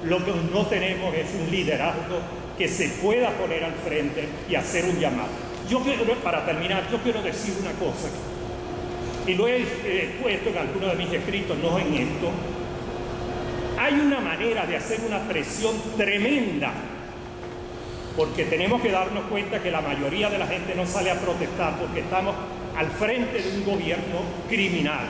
Lo que no tenemos es un liderazgo que se pueda poner al frente y hacer un llamado. Para terminar, yo quiero decir una cosa, y lo he puesto en algunos de mis escritos, no en esto. Hay una manera de hacer una presión tremenda, porque tenemos que darnos cuenta que la mayoría de la gente no sale a protestar porque estamos al frente de un gobierno criminal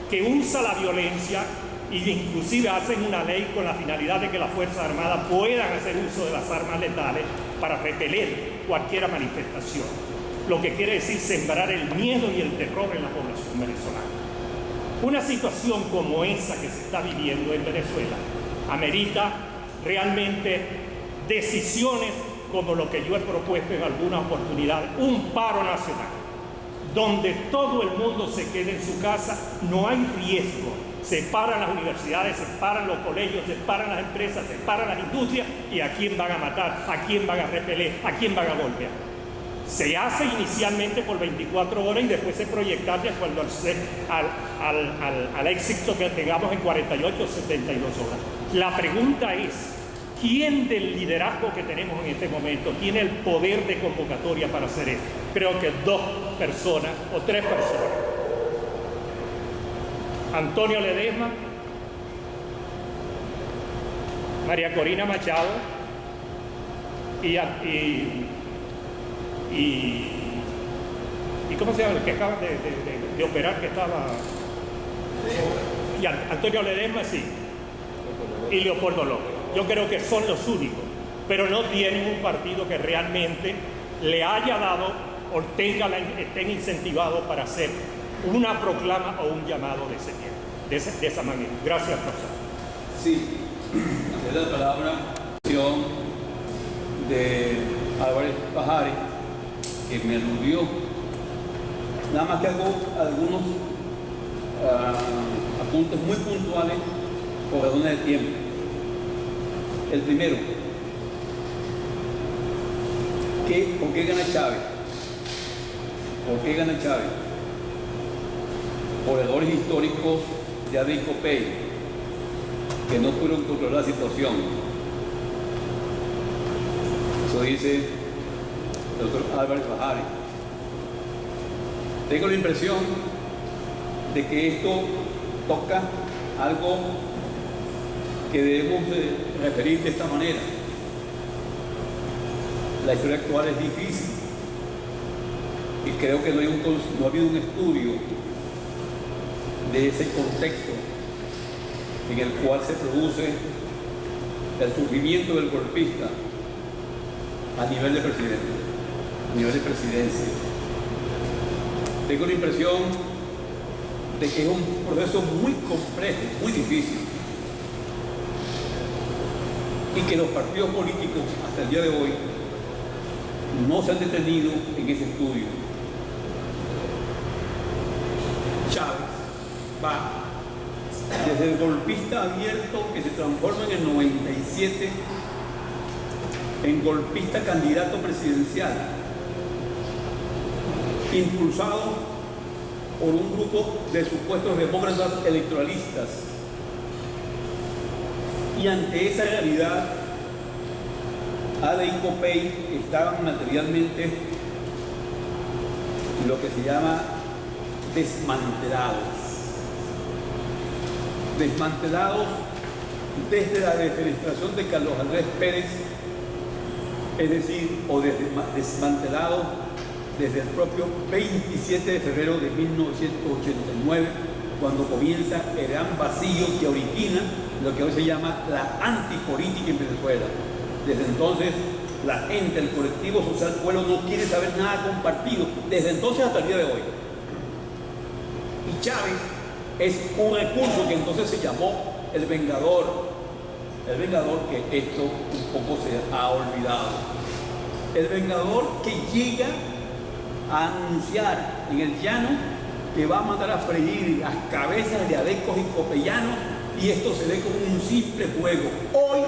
que usa la violencia e inclusive hacen una ley con la finalidad de que las Fuerzas Armadas puedan hacer uso de las armas letales para repeler cualquier manifestación, lo que quiere decir sembrar el miedo y el terror en la población venezolana. Una situación como esa que se está viviendo en Venezuela amerita realmente decisiones como lo que yo he propuesto en alguna oportunidad, un paro nacional, donde todo el mundo se quede en su casa, no hay riesgo. Se paran las universidades, se paran los colegios, se paran las empresas, se paran las industrias, y ¿a quién van a matar? ¿A quién van a repeler? ¿A quién van a golpear? Se hace inicialmente por 24 horas y después se proyecta cuando al éxito que tengamos en 48 o 72 horas. La pregunta es, ¿quién del liderazgo que tenemos en este momento tiene el poder de convocatoria para hacer esto? Creo que 2 personas o 3 personas. Antonio Ledesma, María Corina Machado y ¿cómo se llama? El que acaba de operar, que estaba... Y Antonio Ledesma, sí. Y Leopoldo López. Yo creo que son los únicos, pero no tienen un partido que realmente le haya dado o estén incentivados para hacer una proclama o un llamado de esa manera. Gracias, profesor. Sí, es la palabra de Álvarez Pajares, que me aludió. Nada más que hago algunos apuntes muy puntuales por razones de tiempo. El primero, ¿por qué gana Chávez? ¿Por qué gana Chávez? Por errores históricos ya de Copey, que no pudieron controlar la situación. Eso dice el doctor Álvarez Pajares. Tengo la impresión de que esto toca algo que debemos referir de esta manera. La historia actual es difícil y creo que no ha habido un estudio de ese contexto en el cual se produce el surgimiento del golpista a nivel de presidente, a nivel de presidencia. Tengo la impresión de que es un proceso muy complejo, muy difícil, y que los partidos políticos hasta el día de hoy no se han detenido en ese estudio. Chávez va desde el golpista abierto que se transforma en el 97 en golpista candidato presidencial, impulsado por un grupo de supuestos demócratas electoralistas. Y ante esa realidad, ADA y Copey estaban materialmente lo que se llama desmantelados desde la defenestración de Carlos Andrés Pérez es decir, o desmantelado desde el propio 27 de febrero de 1989, cuando comienza el gran vacío que origina lo que hoy se llama la antipolítica en Venezuela. Desde entonces, la gente, el colectivo social pueblo no quiere saber nada compartido, desde entonces hasta el día de hoy. Y Chávez es un recurso que entonces se llamó el Vengador que esto un poco se ha olvidado. El Vengador que llega a anunciar en el llano que va a mandar a freír las cabezas de adecos y copellanos, y esto se ve como un simple juego. Hoy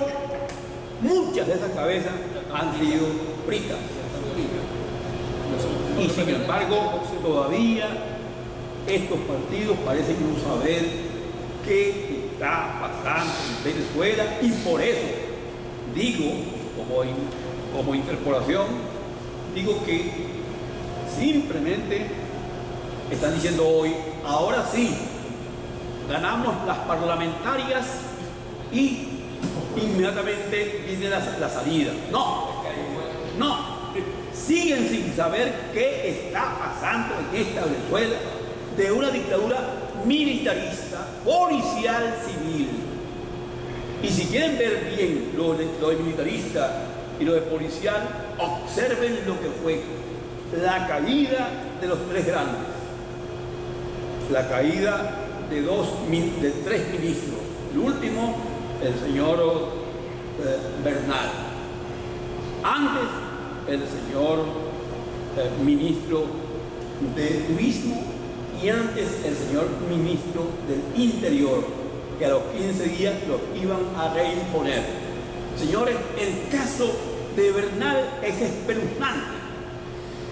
muchas de esas cabezas han sido fritas. Y sin embargo, todavía estos partidos parecen no saber qué está pasando en Venezuela, y por eso digo, como interpolación, digo que simplemente están diciendo hoy, ahora sí, ganamos las parlamentarias y inmediatamente viene la salida. No, siguen sin saber qué está pasando en esta Venezuela de una dictadura militarista, policial, civil. Y si quieren ver bien lo de militarista y lo de policial, observen lo que fue la caída de los tres grandes, la caída de tres ministros, el último, el señor Bernal, antes el señor ministro de Turismo, y antes el señor ministro del Interior, que a los 15 días los iban a reimponer. Señores, el caso de Bernal es espeluznante.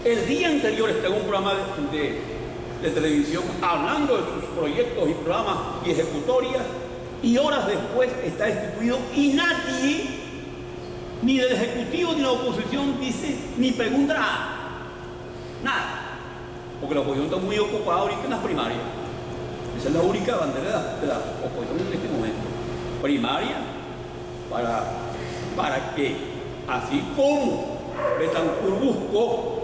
El día anterior está en un programa de televisión hablando de sus proyectos y programas y ejecutorias, y horas después está destituido, y nadie, ni del Ejecutivo ni de la oposición, dice ni pregunta nada, porque la oposición está muy ocupada ahorita en las primarias. Esa es la única bandera de la oposición en este momento. Primaria para que, así como Betancourt buscó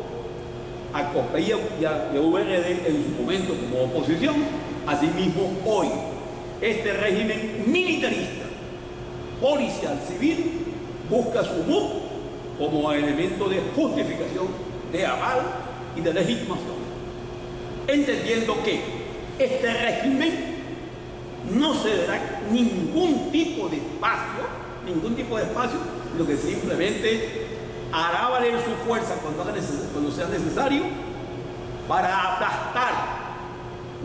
a Copey y a URD en su momento como oposición, asimismo hoy este régimen militarista, policial, civil, busca su MUC como elemento de justificación, de aval y de legitimación, entendiendo que este régimen no se dará ningún tipo de espacio, lo que simplemente hará valer su fuerza cuando sea necesario para aplastar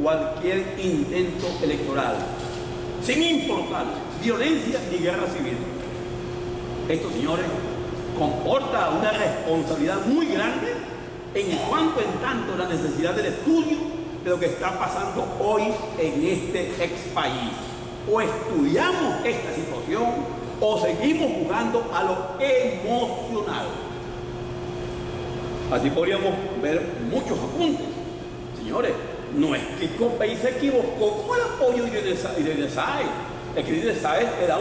cualquier intento electoral, sin importar violencia ni guerra civil. Esto, señores, comporta una responsabilidad muy grande en cuanto en tanto la necesidad del estudio de lo que está pasando hoy en este ex país. O estudiamos esta situación o seguimos jugando a lo emocional. Así podríamos ver muchos apuntes. Señores, no es que Copey se equivocó con el apoyo de Sáez. Es que Sáez era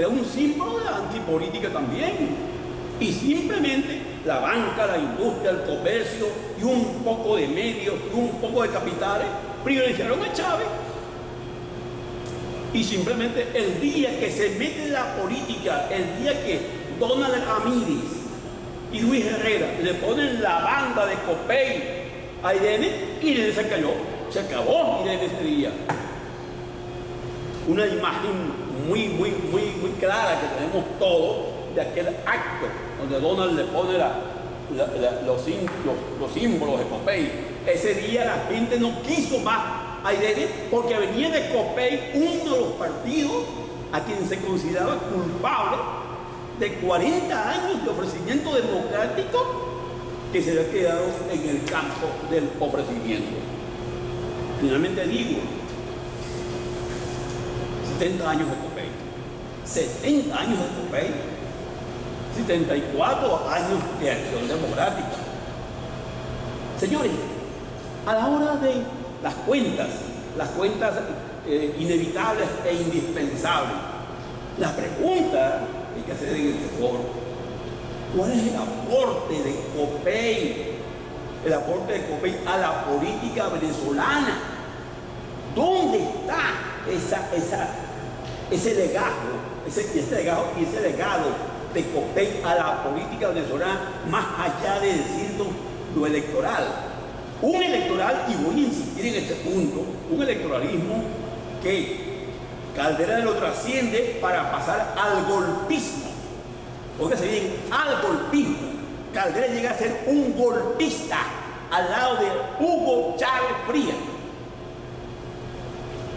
un símbolo de la antipolítica también. Y simplemente la banca, la industria, el comercio y un poco de medios y un poco de capitales privilegiaron a Chávez. Y simplemente el día que se mete en la política, el día que Donald Ramírez y Luis Herrera le ponen la banda de Copey a Irene, Irene se cayó, se acabó Irene ese día. Una imagen muy clara que tenemos todos de aquel acto donde Donald le pone los símbolos de Copey. Ese día la gente no quiso más a Irene porque venía de Copey, uno de los partidos a quien se consideraba culpable de 40 años de ofrecimiento democrático que se había quedado en el campo del ofrecimiento. Finalmente digo, 70 años de Copey, 70 años de Copey, 74 años de acción democrática. Señores, a la hora de las cuentas inevitables e indispensables, la pregunta que hay que hacer en este foro ¿Cuál es el aporte de COPEI? El aporte de COPEI a la política venezolana. ¿Dónde está ese legado de COPEI a la política venezolana, más allá de decirnos lo electoral? Un electoral, y voy a insistir en este punto, un electoralismo que Caldera lo trasciende para pasar al golpismo. Óigase bien, al golpismo. Caldera llega a ser un golpista al lado de Hugo Chávez Frías.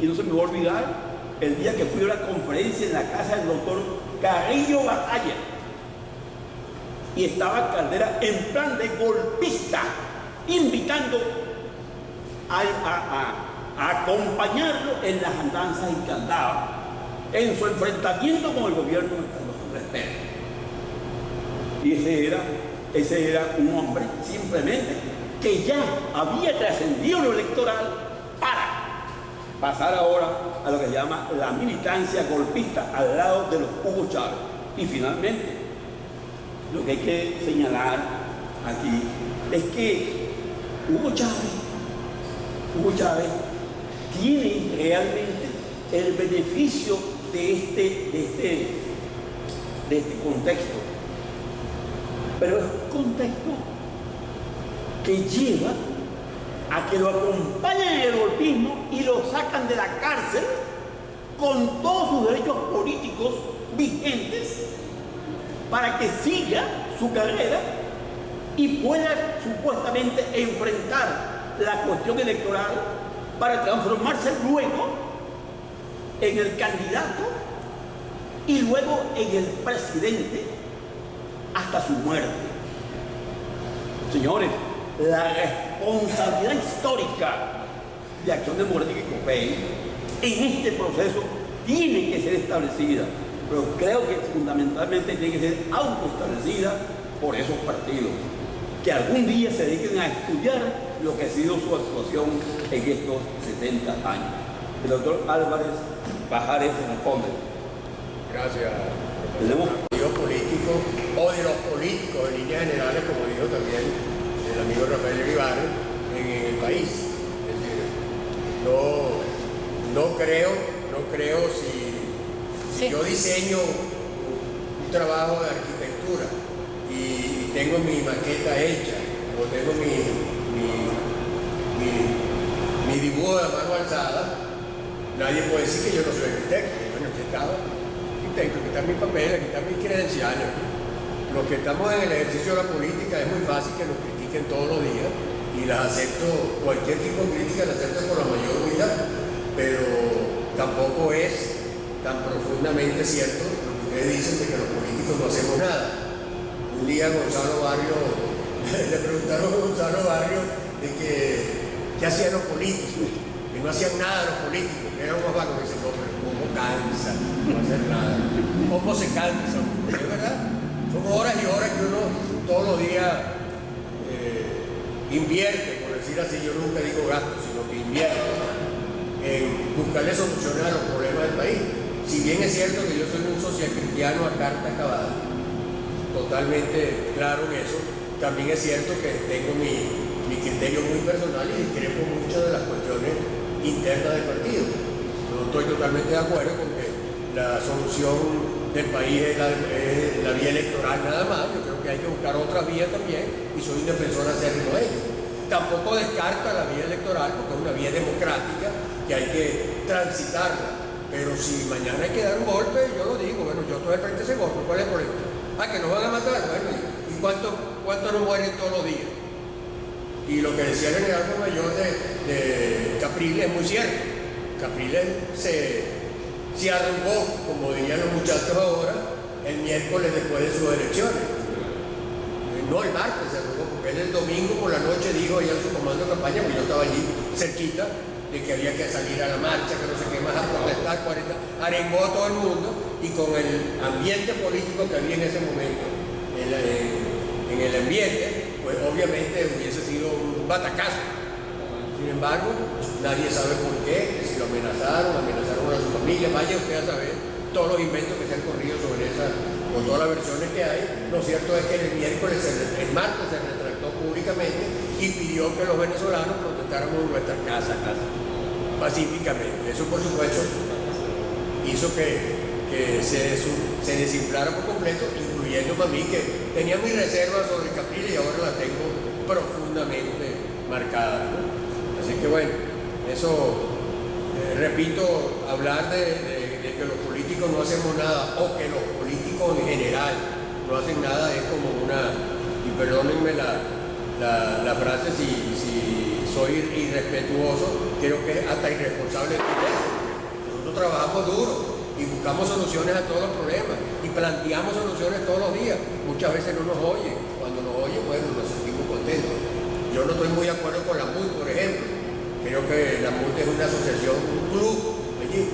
Y no se me va a olvidar el día que fui a una conferencia en la casa del doctor Carrillo Batalla. Y estaba Caldera en plan de golpista, invitando a acompañarlo en las andanzas en que andaba, en su enfrentamiento con el gobierno de Carlos Andrés Pérez. Y ese era un hombre simplemente que ya había trascendido lo electoral para pasar ahora a lo que se llama la militancia golpista al lado de los Hugo Chávez. Y finalmente, lo que hay que señalar aquí es que Hugo Chávez tiene realmente el beneficio de este contexto, pero es un contexto que lleva a que lo acompañen en el golpismo y lo sacan de la cárcel con todos sus derechos políticos vigentes para que siga su carrera y pueda supuestamente enfrentar la cuestión electoral para transformarse luego en el candidato y luego en el presidente hasta su muerte. Señores, la responsabilidad histórica de Acción Democrática y COPEI en este proceso tiene que ser establecida, pero creo que fundamentalmente tiene que ser autoestablecida por esos partidos, que algún día se dediquen a estudiar lo que ha sido su actuación en estos 70 años. El doctor Álvarez Pajares responde. Gracias. Tenemos político o de los políticos en líneas generales, como dijo también el amigo Rafael Iribarren, en el país. Es decir, no creo si yo diseño un trabajo de arquitectura y tengo mi maqueta hecha o tengo mi dibujo de mano alzada, nadie puede decir que yo no soy arquitecto. Bueno, aquí están mis papeles, aquí están mis credenciales. Los que estamos en el ejercicio de la política es muy fácil que nos critiquen todos los días y las acepto, cualquier tipo de crítica la acepto con la mayor humildad, pero tampoco es tan profundamente cierto lo que ustedes dicen de que los políticos no hacemos nada. Un día Gonzalo Barrio, le preguntaron a Gonzalo Barrio de que qué hacían los políticos, que no hacían nada los políticos, que era un babaco que dice, no, pero ¿cómo cansa no hacer nada? ¿Cómo se cansa? ¿Es verdad? Son horas y horas que uno todos los días invierte, por decir así, yo nunca digo gasto, sino que invierte en buscarle soluciones a los problemas del país. Si bien es cierto que yo soy un socialcristiano a carta acabada, totalmente claro en eso, también es cierto que tengo mi criterio muy personal y discrepo muchas de las cuestiones internas del partido. No estoy totalmente de acuerdo con que la solución del país es la vía electoral nada más. Yo creo que hay que buscar otra vía también y soy un defensor acérrimo de ello. Tampoco descarta la vía electoral porque es una vía democrática que hay que transitarla. Pero si mañana hay que dar un golpe, yo lo digo, bueno, yo estoy al frente de ese golpe, ¿cuál es el problema? Ah, que nos van a matar, bueno, ¿y cuántos nos mueren todos los días? Y lo que decía el general mayor de Capriles es muy cierto. Capriles se arrugó, como dirían los muchachos ahora, el miércoles después de sus elecciones. No el martes se arrugó, porque él el domingo por la noche dijo allá en su comando de campaña, porque yo estaba allí cerquita, de que había que salir a la marcha, que no sé qué más, a protestar, arengó a todo el mundo, y con el ambiente político que había en ese momento, en el ambiente, pues obviamente hubiese sido un batacazo. Sin embargo, nadie sabe por qué, que si lo amenazaron a su familia, vaya usted a saber todos los inventos que se han corrido sobre con todas las versiones que hay. Lo cierto es que el martes se retractó públicamente y pidió que los venezolanos protestáramos en nuestras casas pacíficamente. Eso, por supuesto, hizo que se desinflara por completo, incluyéndome a mí, que tenía mis reservas sobre Capriles y ahora las tengo profundamente marcadas, ¿no? Así que bueno, eso, repito, hablar de que los políticos no hacemos nada o que los políticos en general no hacen nada es como y perdónenme la frase si soy irrespetuoso, creo que es hasta irresponsable decir eso. Nosotros trabajamos duro y buscamos soluciones a todos los problemas y planteamos soluciones todos los días. Muchas veces no nos oyen, cuando nos oyen, bueno, nos sentimos contentos. Yo no estoy muy de acuerdo con la MUD, por ejemplo. Creo que la MUD es una asociación, un club allí.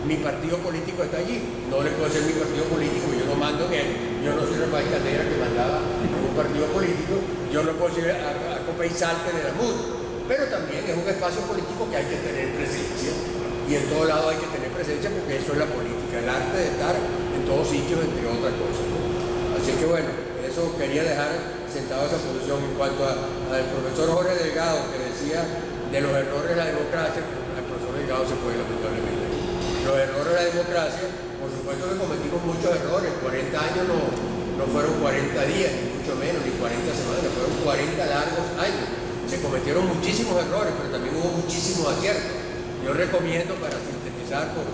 Mi partido político está allí. No le puedo decir mi partido político, yo no mando en él. Yo no soy Rafael Caldera que mandaba en un partido político. Yo no puedo decir a Copey salte de la MUD. Pero también es un espacio político que hay que tener presencia. Y en todo lado hay que tener presencia porque eso es la política, el arte de estar en todos sitios, entre otras cosas, ¿no? Así que bueno, eso quería dejar sentado esa posición. En cuanto al profesor Jorge Delgado, que decía de los errores de la democracia, el profesor Delgado se fue lamentablemente. Los errores de la democracia, por supuesto que cometimos muchos errores. 40 años no fueron 40 días, ni mucho menos, ni 40 semanas, fueron 40 largos años. Se cometieron muchísimos errores, pero también hubo muchísimos aciertos. Yo recomiendo, para sintetizar por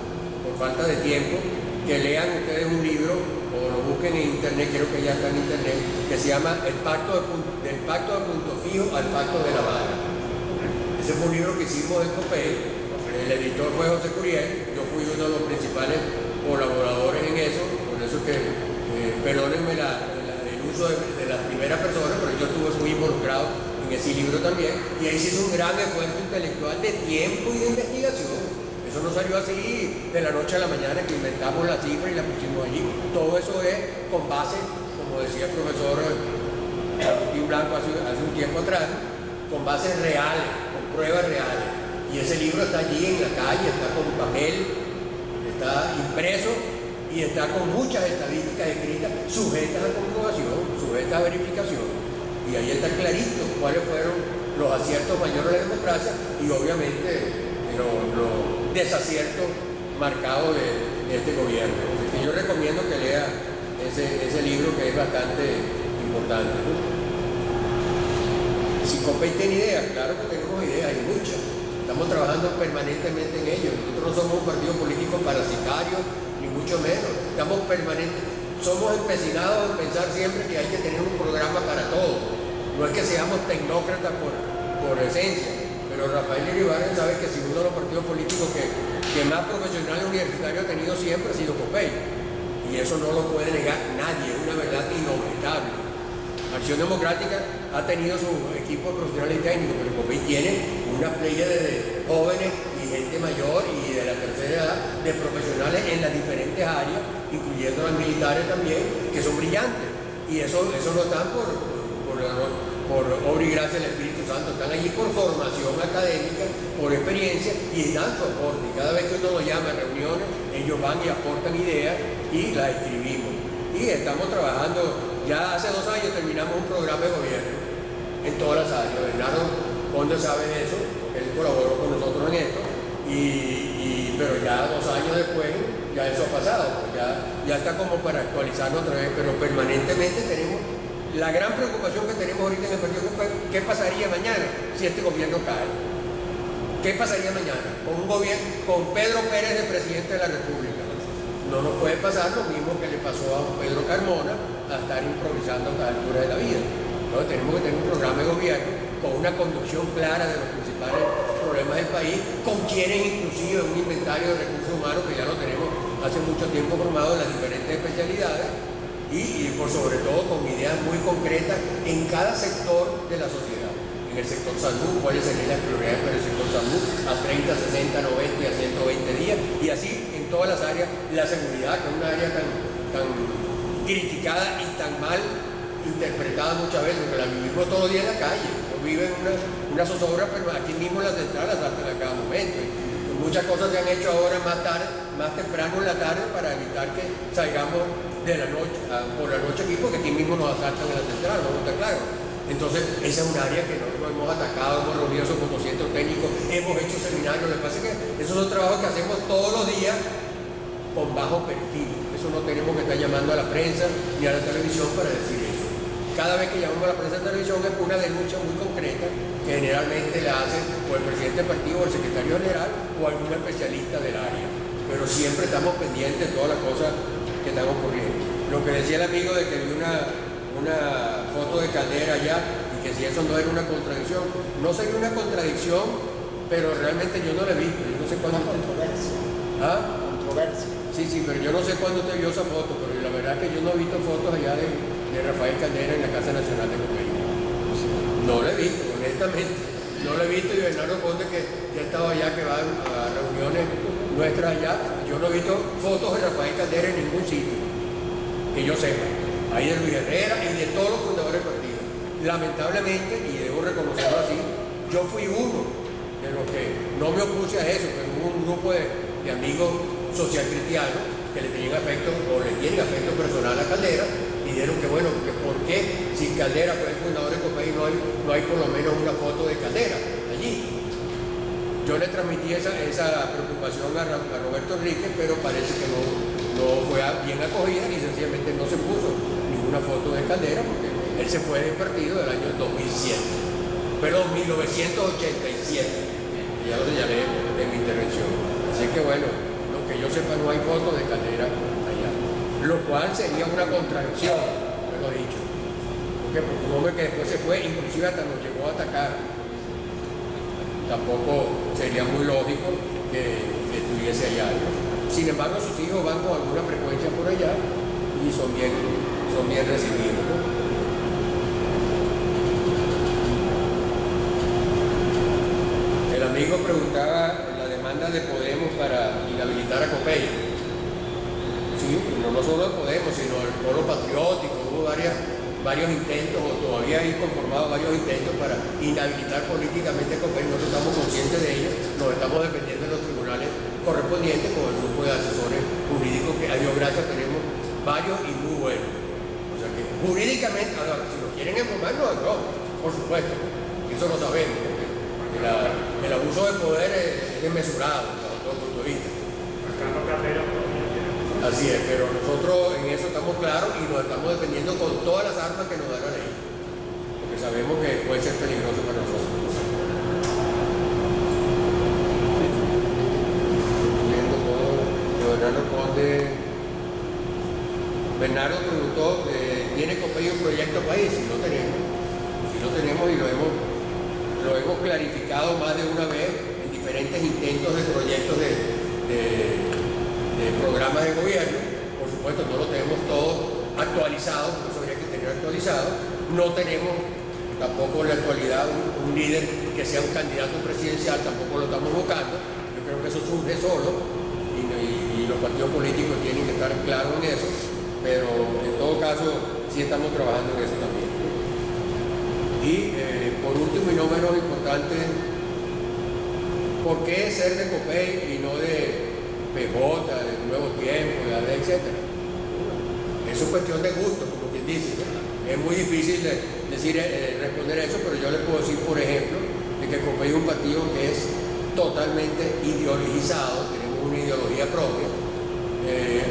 falta de tiempo, que lean ustedes un libro o lo busquen en internet, creo que ya está en internet, que se llama del pacto de Punto Fijo al Pacto de La Habana. Ese fue un libro que hicimos en Copey, el editor fue José Curiel, yo fui uno de los principales colaboradores en eso, por eso que perdónenme el uso de la primera persona, pero yo estuve muy involucrado en ese libro también, y ahí se hizo un gran esfuerzo intelectual de tiempo y de investigación. Eso no salió así de la noche a la mañana que inventamos la cifra y la pusimos allí. Todo eso es con base, como decía el profesor Agustín Blanco hace un tiempo atrás, con bases reales, con pruebas reales. Y ese libro está allí en la calle, está con papel, está impreso y está con muchas estadísticas escritas sujetas a comprobación, sujetas a verificación. Y ahí está clarito cuáles fueron los aciertos mayores de la democracia y obviamente los desaciertos marcados de este gobierno. Así que yo recomiendo que lea ese libro, que es bastante importante, ¿no? Si Copey tiene ideas, claro que tenemos ideas, hay muchas. Estamos trabajando permanentemente en ello. Nosotros no somos un partido político parasitario, ni mucho menos. Somos empecinados en pensar siempre que hay que tener un programa para todo. No es que seamos tecnócratas por esencia, pero Rafael Iribarren sabe que si uno de los partidos políticos que más profesionales universitarios ha tenido siempre ha sido Copey. Y eso no lo puede negar nadie, es una verdad inobjetable. Acción Democrática ha tenido su equipo de profesionales y técnicos, pero Copey tiene una playa de jóvenes y gente mayor y de la tercera edad, de profesionales en las diferentes áreas, incluyendo las militares también, que son brillantes. Y eso no están por obra y gracia del Espíritu Santo, están allí por formación académica, por experiencia y dan soporte. Y cada vez que uno los llama a reuniones, ellos van y aportan ideas y las escribimos. Y estamos trabajando, ya hace 2 años terminamos un programa de gobierno en todas las áreas. Bernardo Conde sabe de eso, él colaboró con nosotros en esto, pero ya 2 años después, ya eso ha pasado, pues ya está como para actualizarlo otra vez, pero permanentemente tenemos. La gran preocupación que tenemos ahorita en el partido es qué pasaría mañana si este gobierno cae. ¿Qué pasaría mañana con un gobierno, con Pedro Pérez de presidente de la República? No nos puede pasar lo mismo que le pasó a Pedro Carmona, a estar improvisando a cada altura de la vida. Entonces tenemos que tener un programa de gobierno con una conducción clara de los principales problemas del país, con quienes inclusive un inventario de recursos humanos que ya lo tenemos hace mucho tiempo formado en las diferentes especialidades. Y por sobre todo con ideas muy concretas en cada sector de la sociedad. En el sector salud, cuáles serían las prioridades para el sector salud, a 30, 60, 90 y a 120 días, y así en todas las áreas. La seguridad, que es una área tan criticada y tan mal interpretada muchas veces, porque la vivimos todos los días en la calle. No viven una zozobra, pero aquí mismo las centrales saltan a cada momento. Muchas cosas se han hecho ahora más temprano en la tarde para evitar que salgamos de la noche, por la noche aquí, porque aquí mismo nos asaltan en la central, ¿no? Está claro. Entonces, esa es un área que nosotros hemos atacado, hemos reunido esos 400 técnicos, hemos hecho seminarios. Lo que pasa es que esos son trabajos que hacemos todos los días con bajo perfil. Eso no tenemos que estar llamando a la prensa ni a la televisión para decir eso. Cada vez que llamamos a la prensa y televisión es por una denuncia muy concreta que generalmente la hace o el presidente del partido o el secretario general o algún especialista del área. Pero siempre estamos pendientes de todas las cosas que están ocurriendo. Lo que decía el amigo de que vi una foto de Caldera allá y que si eso no era una contradicción, no sería una contradicción, pero realmente yo no la he visto. Yo no sé cuándo. Controversia. ¿Ah? Controversia. Sí, pero yo no sé cuándo usted vio esa foto, pero la verdad es que yo no he visto fotos allá de Rafael Caldera en la Casa Nacional de Copey. No la he visto, honestamente. No la he visto, y Bernardo Conde, que ya ha estado allá, que va a reuniones nuestras allá, yo no he visto fotos de Rafael Caldera en ningún sitio, que yo sepa. Hay de Luis Herrera y de todos los fundadores del partido. Lamentablemente, y debo reconocerlo así, yo fui uno de los que no me opuse a eso, pero hubo un grupo de amigos social cristianos que le tenían afecto o le tienen afecto personal a Caldera y dijeron que bueno, que por qué si Caldera fue el fundador de Copey no hay por lo menos una foto de Caldera allí. Yo le transmití esa preocupación a Roberto Enrique, pero parece que no fue bien acogida y sencillamente no se puso ninguna foto de Caldera porque él se fue del partido del año 2007, perdón, 1987, ya lo señalé en mi intervención. Así que bueno, lo que yo sepa no hay foto de Caldera allá, lo cual sería una contradicción, lo he dicho, porque un hombre que después se fue, inclusive hasta nos llegó a atacar. Tampoco sería muy lógico que estuviese allá. Sin embargo, sus hijos van con alguna frecuencia por allá y son bien recibidos, ¿no? El amigo preguntaba la demanda de Podemos para inhabilitar a Copey. Sí, no solo de Podemos, sino el Polo Patriótico. Hubo varios intentos, o todavía hay conformados varios intentos para inhabilitar políticamente a Copey. Nosotros estamos conscientes de ello, nos estamos defendiendo en los tribunales correspondientes con el grupo de asesores jurídicos que a Dios gracias tenemos varios y muy buenos. O sea que jurídicamente, ahora, si lo quieren embromar, no es broma, por supuesto, eso lo sabemos, porque el abuso de poder es desmesurado desde todo punto de vista. Así es, pero nosotros en eso estamos claros y nos estamos defendiendo con todas las armas que nos da la ley, porque sabemos que puede ser peligroso para nosotros. Viendo todo, Bernardo Conde. Bernardo preguntó, ¿tiene Copey un proyecto país? Si lo tenemos y lo hemos clarificado más de una vez en diferentes intentos de proyectos de programas de gobierno. Por supuesto no lo tenemos todo actualizado, por eso habría que tener actualizado. No tenemos tampoco en la actualidad un líder que sea un candidato presidencial, tampoco lo estamos buscando. Yo creo que eso surge solo y los partidos políticos tienen que estar claros en eso, pero en todo caso sí estamos trabajando en eso también. Y por último y no menos importante, ¿por qué ser de Copey y no de PJ, de Nuevo Tiempo, de AD, etcétera? Eso es cuestión de gusto, como quien dice, ¿no? Es muy difícil responder eso, pero yo le puedo decir, por ejemplo, de que Copey es un partido que es totalmente ideologizado, tenemos una ideología propia.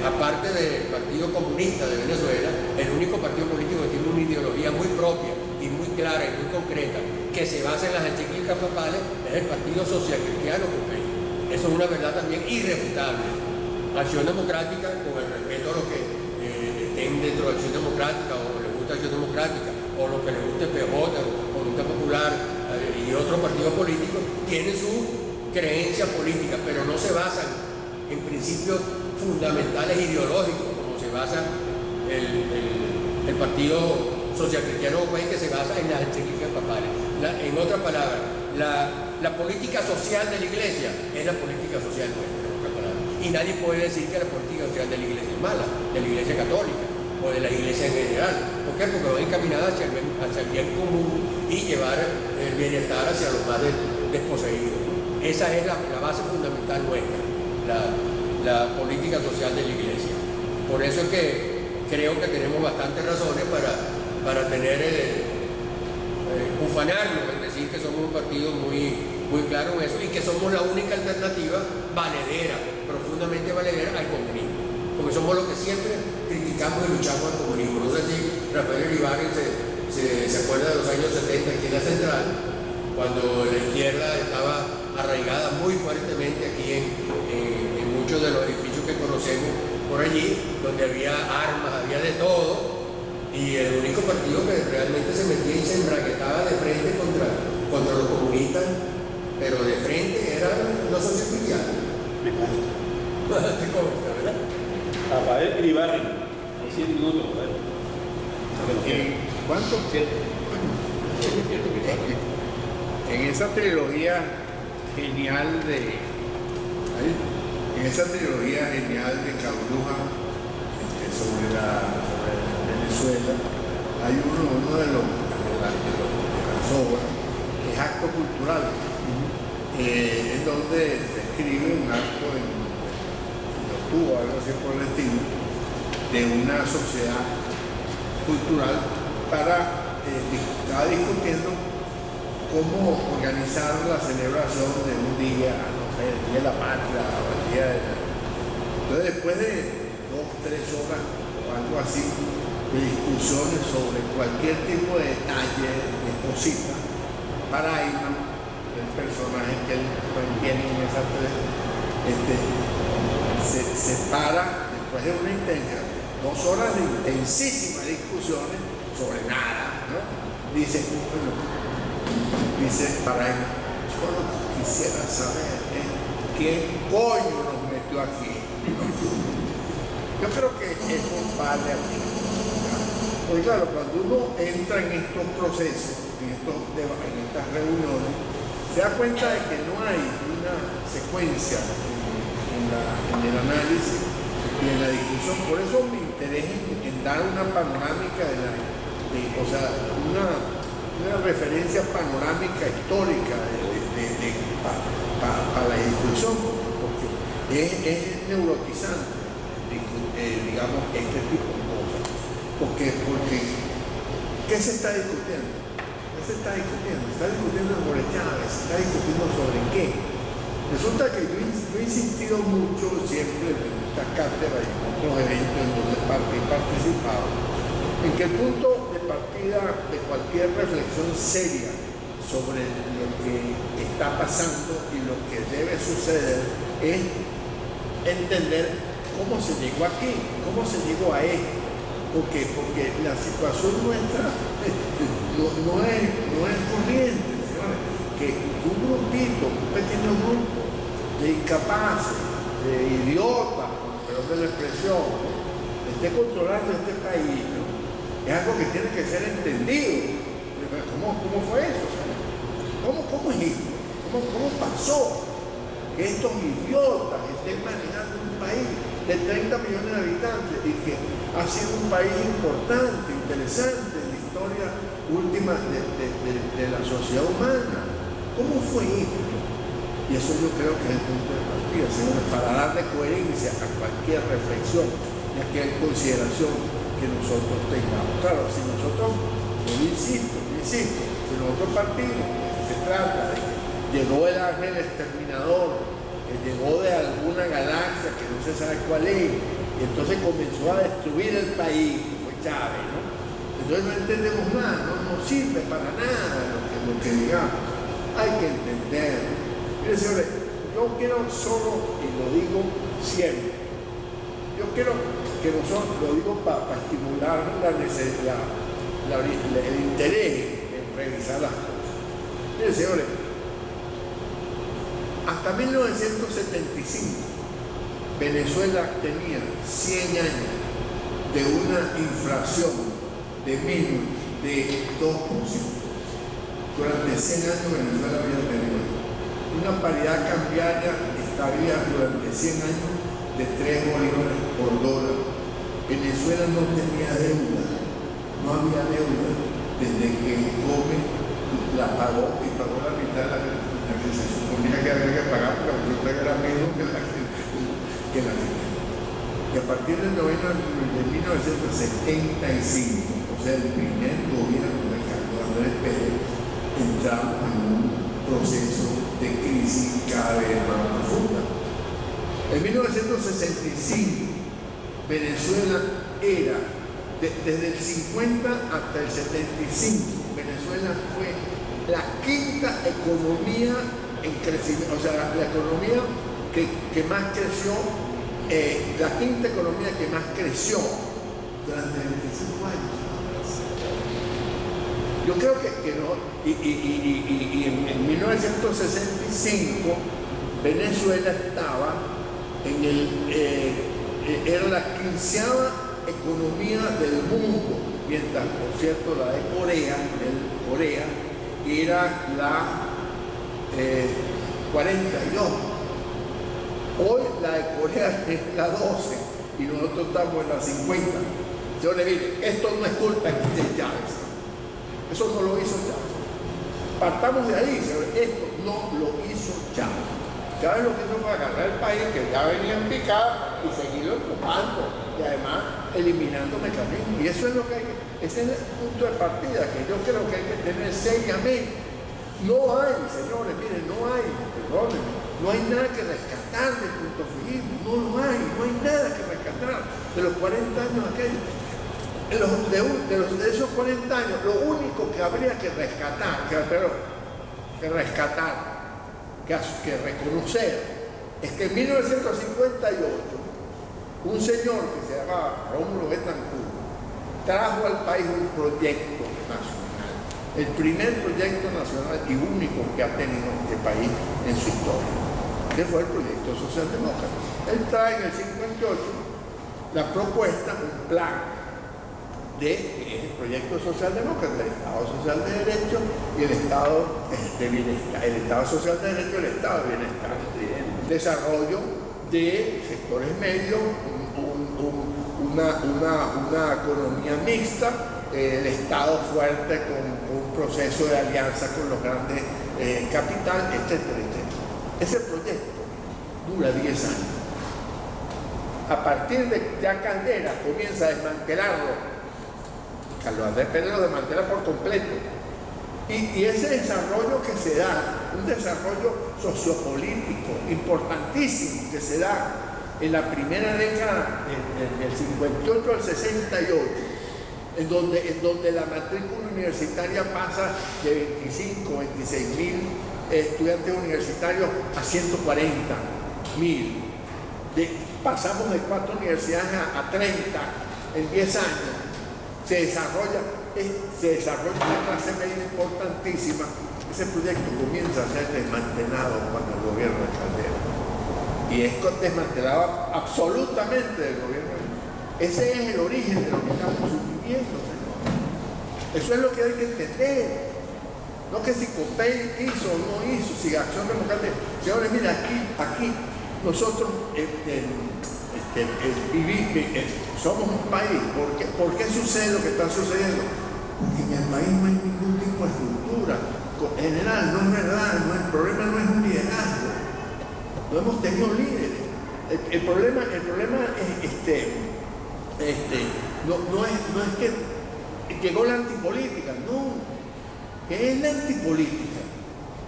Aparte del Partido Comunista de Venezuela, el único partido político que tiene una ideología muy propia y muy clara y muy concreta, que se basa en las encíclicas papales, es el Partido Social Cristiano Copey. Eso es una verdad también irrefutable. Acción Democrática, con el respeto a los que estén dentro de Acción Democrática o les gusta Acción Democrática o los que les guste PJ o Voluntad Popular y otros partidos políticos, tienen su creencia política, pero no se basan en principios fundamentales ideológicos como se basa el Partido Social Cristiano Copey, que se basa en las encíclicas papales. En otras palabras, la política social de la Iglesia es la política social nuestra, en otras palabras. Y nadie puede decir que la política social de la Iglesia es mala, de la Iglesia católica o de la Iglesia en general. ¿Por qué? Porque va encaminada hacia el bien común y llevar el bienestar hacia los más desposeídos. Esa es la base fundamental nuestra, la política social de la Iglesia. Por eso es que creo que tenemos bastantes razones para tener, ufanarnos, es decir, que somos un partido muy claro en eso y que somos la única alternativa valedera, profundamente valedera al comunismo, porque somos los que siempre criticamos y luchamos al comunismo. No sé si Rafael Iribarren se acuerda de los años 70 aquí en la Central, cuando la izquierda estaba arraigada muy fuertemente aquí en muchos de los edificios que conocemos por allí, donde había armas, había de todo, y el único partido que realmente se metía y se embraguetaba de frente contra los comunistas, pero de frente eran los sociocristianos. Te consta, ¿verdad? Rafael Iribarren, 7 minutos, Rafael. ¿Cuánto? 7. En esa trilogía genial de Cabruja, sobre Venezuela, hay uno de las obras que es Acto Cultural, en donde describe un acto en Cuba, algo así por el estilo, de una sociedad cultural estaba discutiendo cómo organizar la celebración de un día, no sé, el Día de la Patria o el Día de la... Entonces, después de 2-3 horas o algo así de discusiones sobre cualquier tipo de detalle, de cosita, Paraíba, el personaje que él tiene en esa se para después de una intensa, 2 horas de intensísimas discusiones sobre nada, ¿no? Dice Paraíba, yo lo que quisiera saber es quién coño nos metió aquí. Yo creo que eso vale aquí. Porque claro, cuando uno entra en estos procesos, en estas reuniones, se da cuenta de que no hay una secuencia en el análisis y en la discusión. Por eso me interesa en dar una panorámica una referencia panorámica histórica para la discusión, porque es neurotizante, digamos, este tipo de cosas. Porque ¿qué se está discutiendo? Está discutiendo sobre Chávez, se está discutiendo sobre qué. Resulta que yo he insistido mucho siempre en esta cátedra y en otros eventos en donde he participado, en que el punto de partida de cualquier reflexión seria sobre lo que está pasando y lo que debe suceder es entender cómo se llegó aquí, cómo se llegó a esto. Porque la situación nuestra no es corriente, señores. Que un grupito, un pequeño grupo de incapaces, de idiotas, perdón de la expresión, esté controlando este país, ¿no? Es algo que tiene que ser entendido. ¿Cómo fue eso? ¿Cómo es esto? ¿Cómo pasó que estos idiotas estén manejando un país de 30 millones de habitantes y que ha sido un país importante, interesante en la historia última de la sociedad humana? ¿Cómo fue esto? Y eso yo creo que es el punto de partida, señores, para darle coherencia a cualquier reflexión y a cualquier consideración que nosotros tengamos. Claro, si nosotros, yo insisto, si nosotros partimos, se trata de que llegó el ángel exterminador, que llegó de alguna galaxia que no se sabe cuál es, y entonces comenzó a destruir el país, que fue Chávez, ¿no? Entonces no entendemos nada, no sirve para nada lo que digamos. Hay que entender. Miren, señores, yo quiero solo, y lo digo siempre, yo quiero que nosotros, lo digo para estimular el interés en revisar las cosas. Miren, señores, hasta 1975 Venezuela tenía 100 años de una inflación de mínimo de 2%. Durante 100 años Venezuela había tenido una paridad cambiaria estaría durante 100 años de 3 bolívares por dólar. Venezuela no tenía deuda, no había deuda desde que Gómez la pagó y pagó la mitad de la que se suponía que había que pagar, pero resulta que era menos que la que Y a partir de 1975, o sea, el primer gobierno de Carlos Andrés Pérez, entramos en un proceso de crisis cada vez más profunda. En 1965, Venezuela era, desde el 50 hasta el 75, Venezuela fue la quinta economía en crecimiento, o sea, la economía que más creció, la quinta economía que más creció durante 25 años. Yo creo que no, y en 1965 Venezuela estaba en era la 15ª economía del mundo, mientras, por cierto, la de Corea era la 42. Hoy la de Corea es la 12 y nosotros estamos en la 50. Señores, miren, esto no es culpa de Chávez. Eso no lo hizo Chávez. Partamos de ahí, señores. Esto no lo hizo Chávez. Chávez lo que hizo fue agarrar el país que ya venía en picada y seguirlo empujando y además eliminando mecanismos. Y eso es lo que hay que, ese es el punto de partida que yo creo que hay que tener seriamente. No hay, señores, miren, no hay, perdónenme, no hay nada que rescatar del punto fijismo, no lo hay, no hay nada que rescatar de los 40 años aquellos. De esos 40 años, lo único que habría que rescatar, que reconocer, es que en 1958, un señor que se llamaba Rómulo Betancourt trajo al país un proyecto nacional, el primer proyecto nacional y único que ha tenido este país en su historia, que fue el proyecto socialdemócrata. Él trae en el 58 la propuesta, un plan el proyecto socialdemócrata, el Estado Social de Derecho y el Estado de Bienestar, el Estado Social de Derecho y el Estado de Bienestar, desarrollo de sectores medios, una economía mixta, el Estado fuerte con un proceso de alianza con los grandes capitales, etcétera, etcétera. Ese proyecto dura 10 años. A partir de ya Caldera comienza a desmantelarlo, Carlos Andrés Pérez lo desmantela por completo. Y ese desarrollo que se da, un desarrollo sociopolítico importantísimo que se da en la primera década, del 58 al 68, en donde la matrícula universitaria pasa de 25, 26 mil estudiantes universitarios a 140 mil. Pasamos de 4 universidades a 30 en 10 años. Se desarrolla una clase media importantísima. Ese proyecto comienza a ser desmantelado cuando el gobierno de Caldera. Y es desmantelado absolutamente del gobierno. Ese es el origen de lo que estamos viviendo, señor. Eso es lo que hay que entender. No que si Copey hizo o no hizo, si Acción Democrática. Señores, mira, aquí nosotros somos un país. ¿Por qué sucede lo que está sucediendo? Porque en el país no hay ningún tipo de estructura. En general, no es verdad, el problema no es un liderazgo. No hemos tenido líderes. El problema no es que llegó la antipolítica, no. ¿Qué es la antipolítica?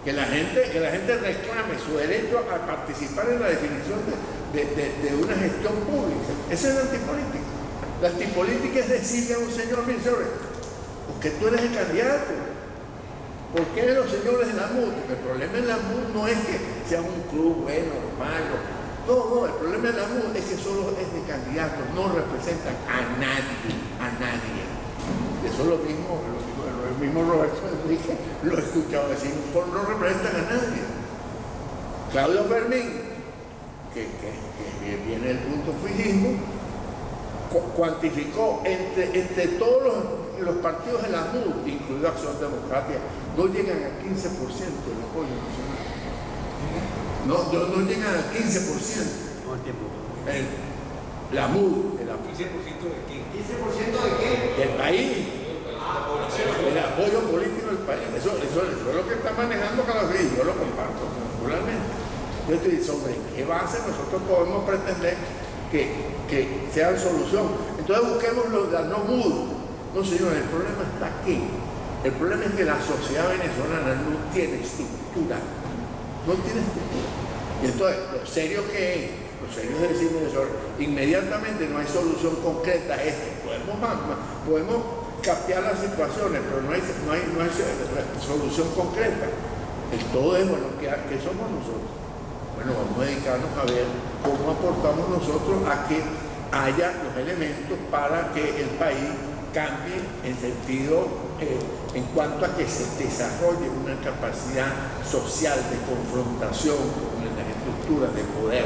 Que la gente reclame su derecho a participar en la definición de una gestión pública. Esa es la antipolítica. La antipolítica es decirle a un señor, mire, señores, porque tú eres el candidato. ¿Por qué los señores de la MUD? El problema de la MUD no es que sea un club bueno o malo. No, el problema de la MUD es que solo es de candidatos, no representan a nadie. Eso es lo mismo Roberto Enrique lo he escuchado decir, no representan a nadie. Claudio Fermín, que viene del punto fijismo, cuantificó entre todos los partidos de la MUD, incluido Acción Democrática, no llegan al 15% del apoyo nacional. No llegan al 15%. ¿Cuánto tiempo? La MUD. ¿15% de qué? ¿15% de qué? Del país. El apoyo político del país. Eso es lo que está manejando Carlos Frías. Yo lo comparto particularmente. Yo estoy diciendo, ¿sobre qué base nosotros podemos pretender que sean solución. Entonces busquemos los no mudos. No, señores, el problema está aquí. El problema es que la sociedad venezolana no tiene estructura. No tiene estructura. Y entonces, lo serio que es, lo serio es decir, inmediatamente no hay solución concreta. Podemos cambiar las situaciones, pero no hay solución concreta. El todo es, bueno, ¿qué somos nosotros? Bueno, vamos a dedicarnos a ver cómo aportamos nosotros a que haya los elementos para que el país cambie en sentido, en cuanto a que se desarrolle una capacidad social de confrontación con las estructuras de poder.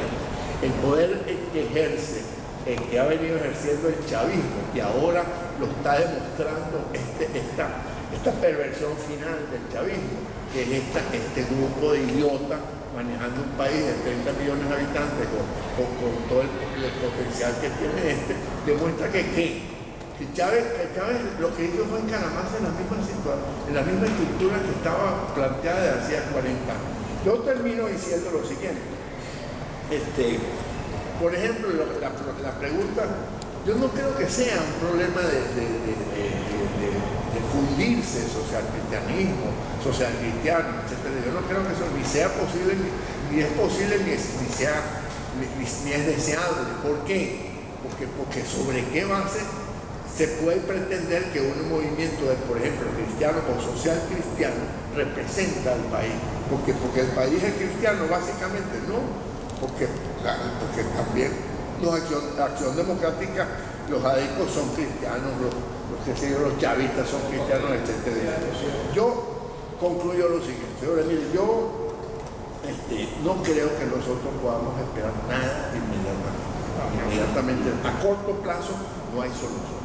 El poder que ejerce, que ha venido ejerciendo el chavismo, que ahora lo está demostrando esta perversión final del chavismo, que es este grupo de idiotas manejando un país de 30 millones de habitantes con todo el potencial que tiene demuestra que Chávez lo que hizo fue encaramarse en la misma situación, en la misma estructura que estaba planteada de hacía 40 años. Yo termino diciendo lo siguiente. Por ejemplo, la pregunta, yo no creo que sea un problema de fundirse social cristianismo, social cristiano, etc. Yo no creo que eso ni sea posible, ni es posible, ni es deseable. ¿Por qué? Porque sobre qué base se puede pretender que un movimiento de, por ejemplo, cristiano o social cristiano representa al país. Porque el país es cristiano, básicamente, no. Porque también la acción democrática, los adicos son cristianos, los chavistas son cristianos, etc. Yo concluyo lo siguiente. Ahora, mire, yo no creo que nosotros podamos esperar nada inmediatamente. A corto plazo no hay solución.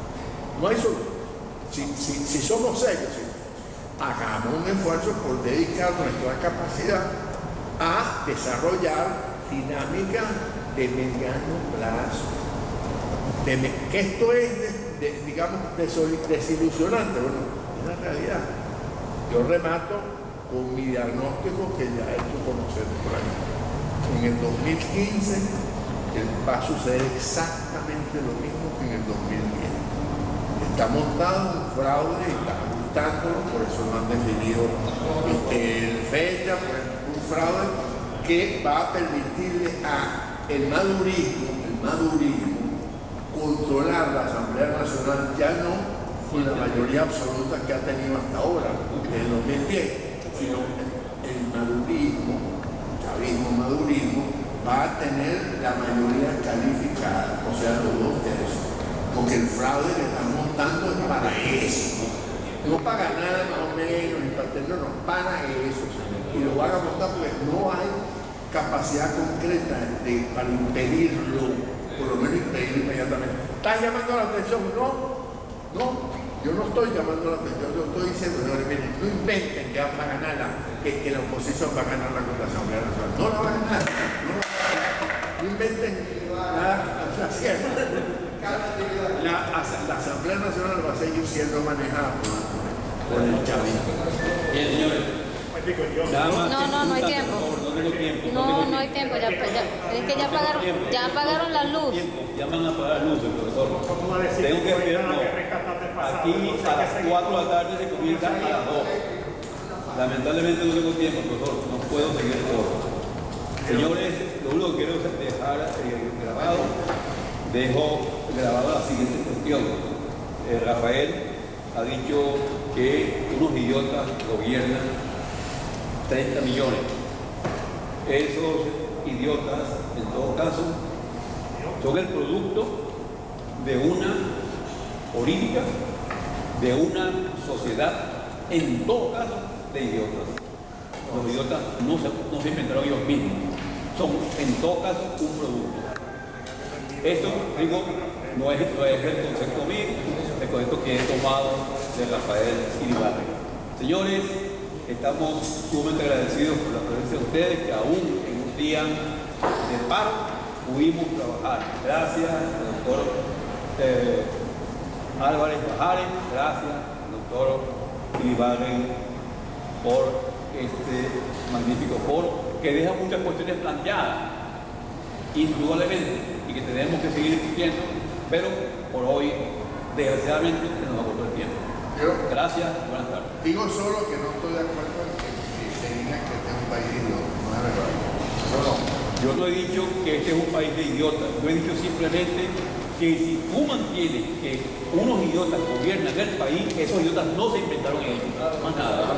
No hay solución. Si somos serios, hagamos un esfuerzo por dedicar nuestra capacidad a desarrollar dinámica de mediano plazo. Que esto es, digamos, desilusionante. Bueno, es la realidad. Yo remato con mi diagnóstico que ya he hecho conocer por ahí. En el 2015 va a suceder exactamente lo mismo que en el 2010. Está montado un fraude y está ajustándolo, por eso no han definido fecha, un fraude que va a permitirle el madurismo controlar la Asamblea Nacional, ya no con la mayoría absoluta que ha tenido hasta ahora, desde el 2010, sino el chavismo va a tener la mayoría calificada, o sea, los 2/3. Porque el fraude que están montando es para eso, no para ganar más o menos, para eso. Y lo van a montar porque no hay capacidad concreta para impedirlo, por lo menos impedirlo inmediatamente. ¿Estás llamando la atención? No, yo no estoy llamando la atención, yo estoy diciendo, señores, miren, no inventen que van a ganar que la oposición va a ganar la Asamblea Nacional. No la va a ganar, no inventen nada, la Asamblea Nacional va a seguir siendo manejada por el chavismo. Bien, señores. No hay tiempo. No hay tiempo. Es que ya apagaron la luz. Ya van a apagar luces, profesor. Tengo que esperar. Aquí a las 4 de la tarde se comienza a las 2. Lamentablemente no tengo tiempo, profesor. No puedo seguir todo. Señores, lo único que quiero dejar grabado, dejo grabada la siguiente cuestión. Rafael ha dicho que unos idiotas gobiernan 30 millones. Esos idiotas, en todo caso, son el producto de una política, de una sociedad, en todo caso, de idiotas. Los idiotas no se inventaron ellos mismos, son en todo caso un producto. Esto, digo, no es el concepto mío, el concepto que he tomado de Rafael Iribarren. Señores, estamos sumamente agradecidos por la presencia de ustedes, que aún en un día de paro pudimos trabajar. Gracias, doctor Álvarez Bajares, gracias, doctor Iribarren, por este magnífico foro que deja muchas cuestiones planteadas. indudablemente, y que tenemos que seguir discutiendo, pero por hoy, desgraciadamente, se nos agotó el tiempo. Gracias, buenas tardes. Digo solo que no estoy de acuerdo en que se diga que este es un país de idiotas, no es verdad. Eso no. Yo no he dicho que este es un país de idiotas, yo he dicho simplemente que si tú mantienes que unos idiotas gobiernan el país, esos idiotas no se inventaron ellos, más nada.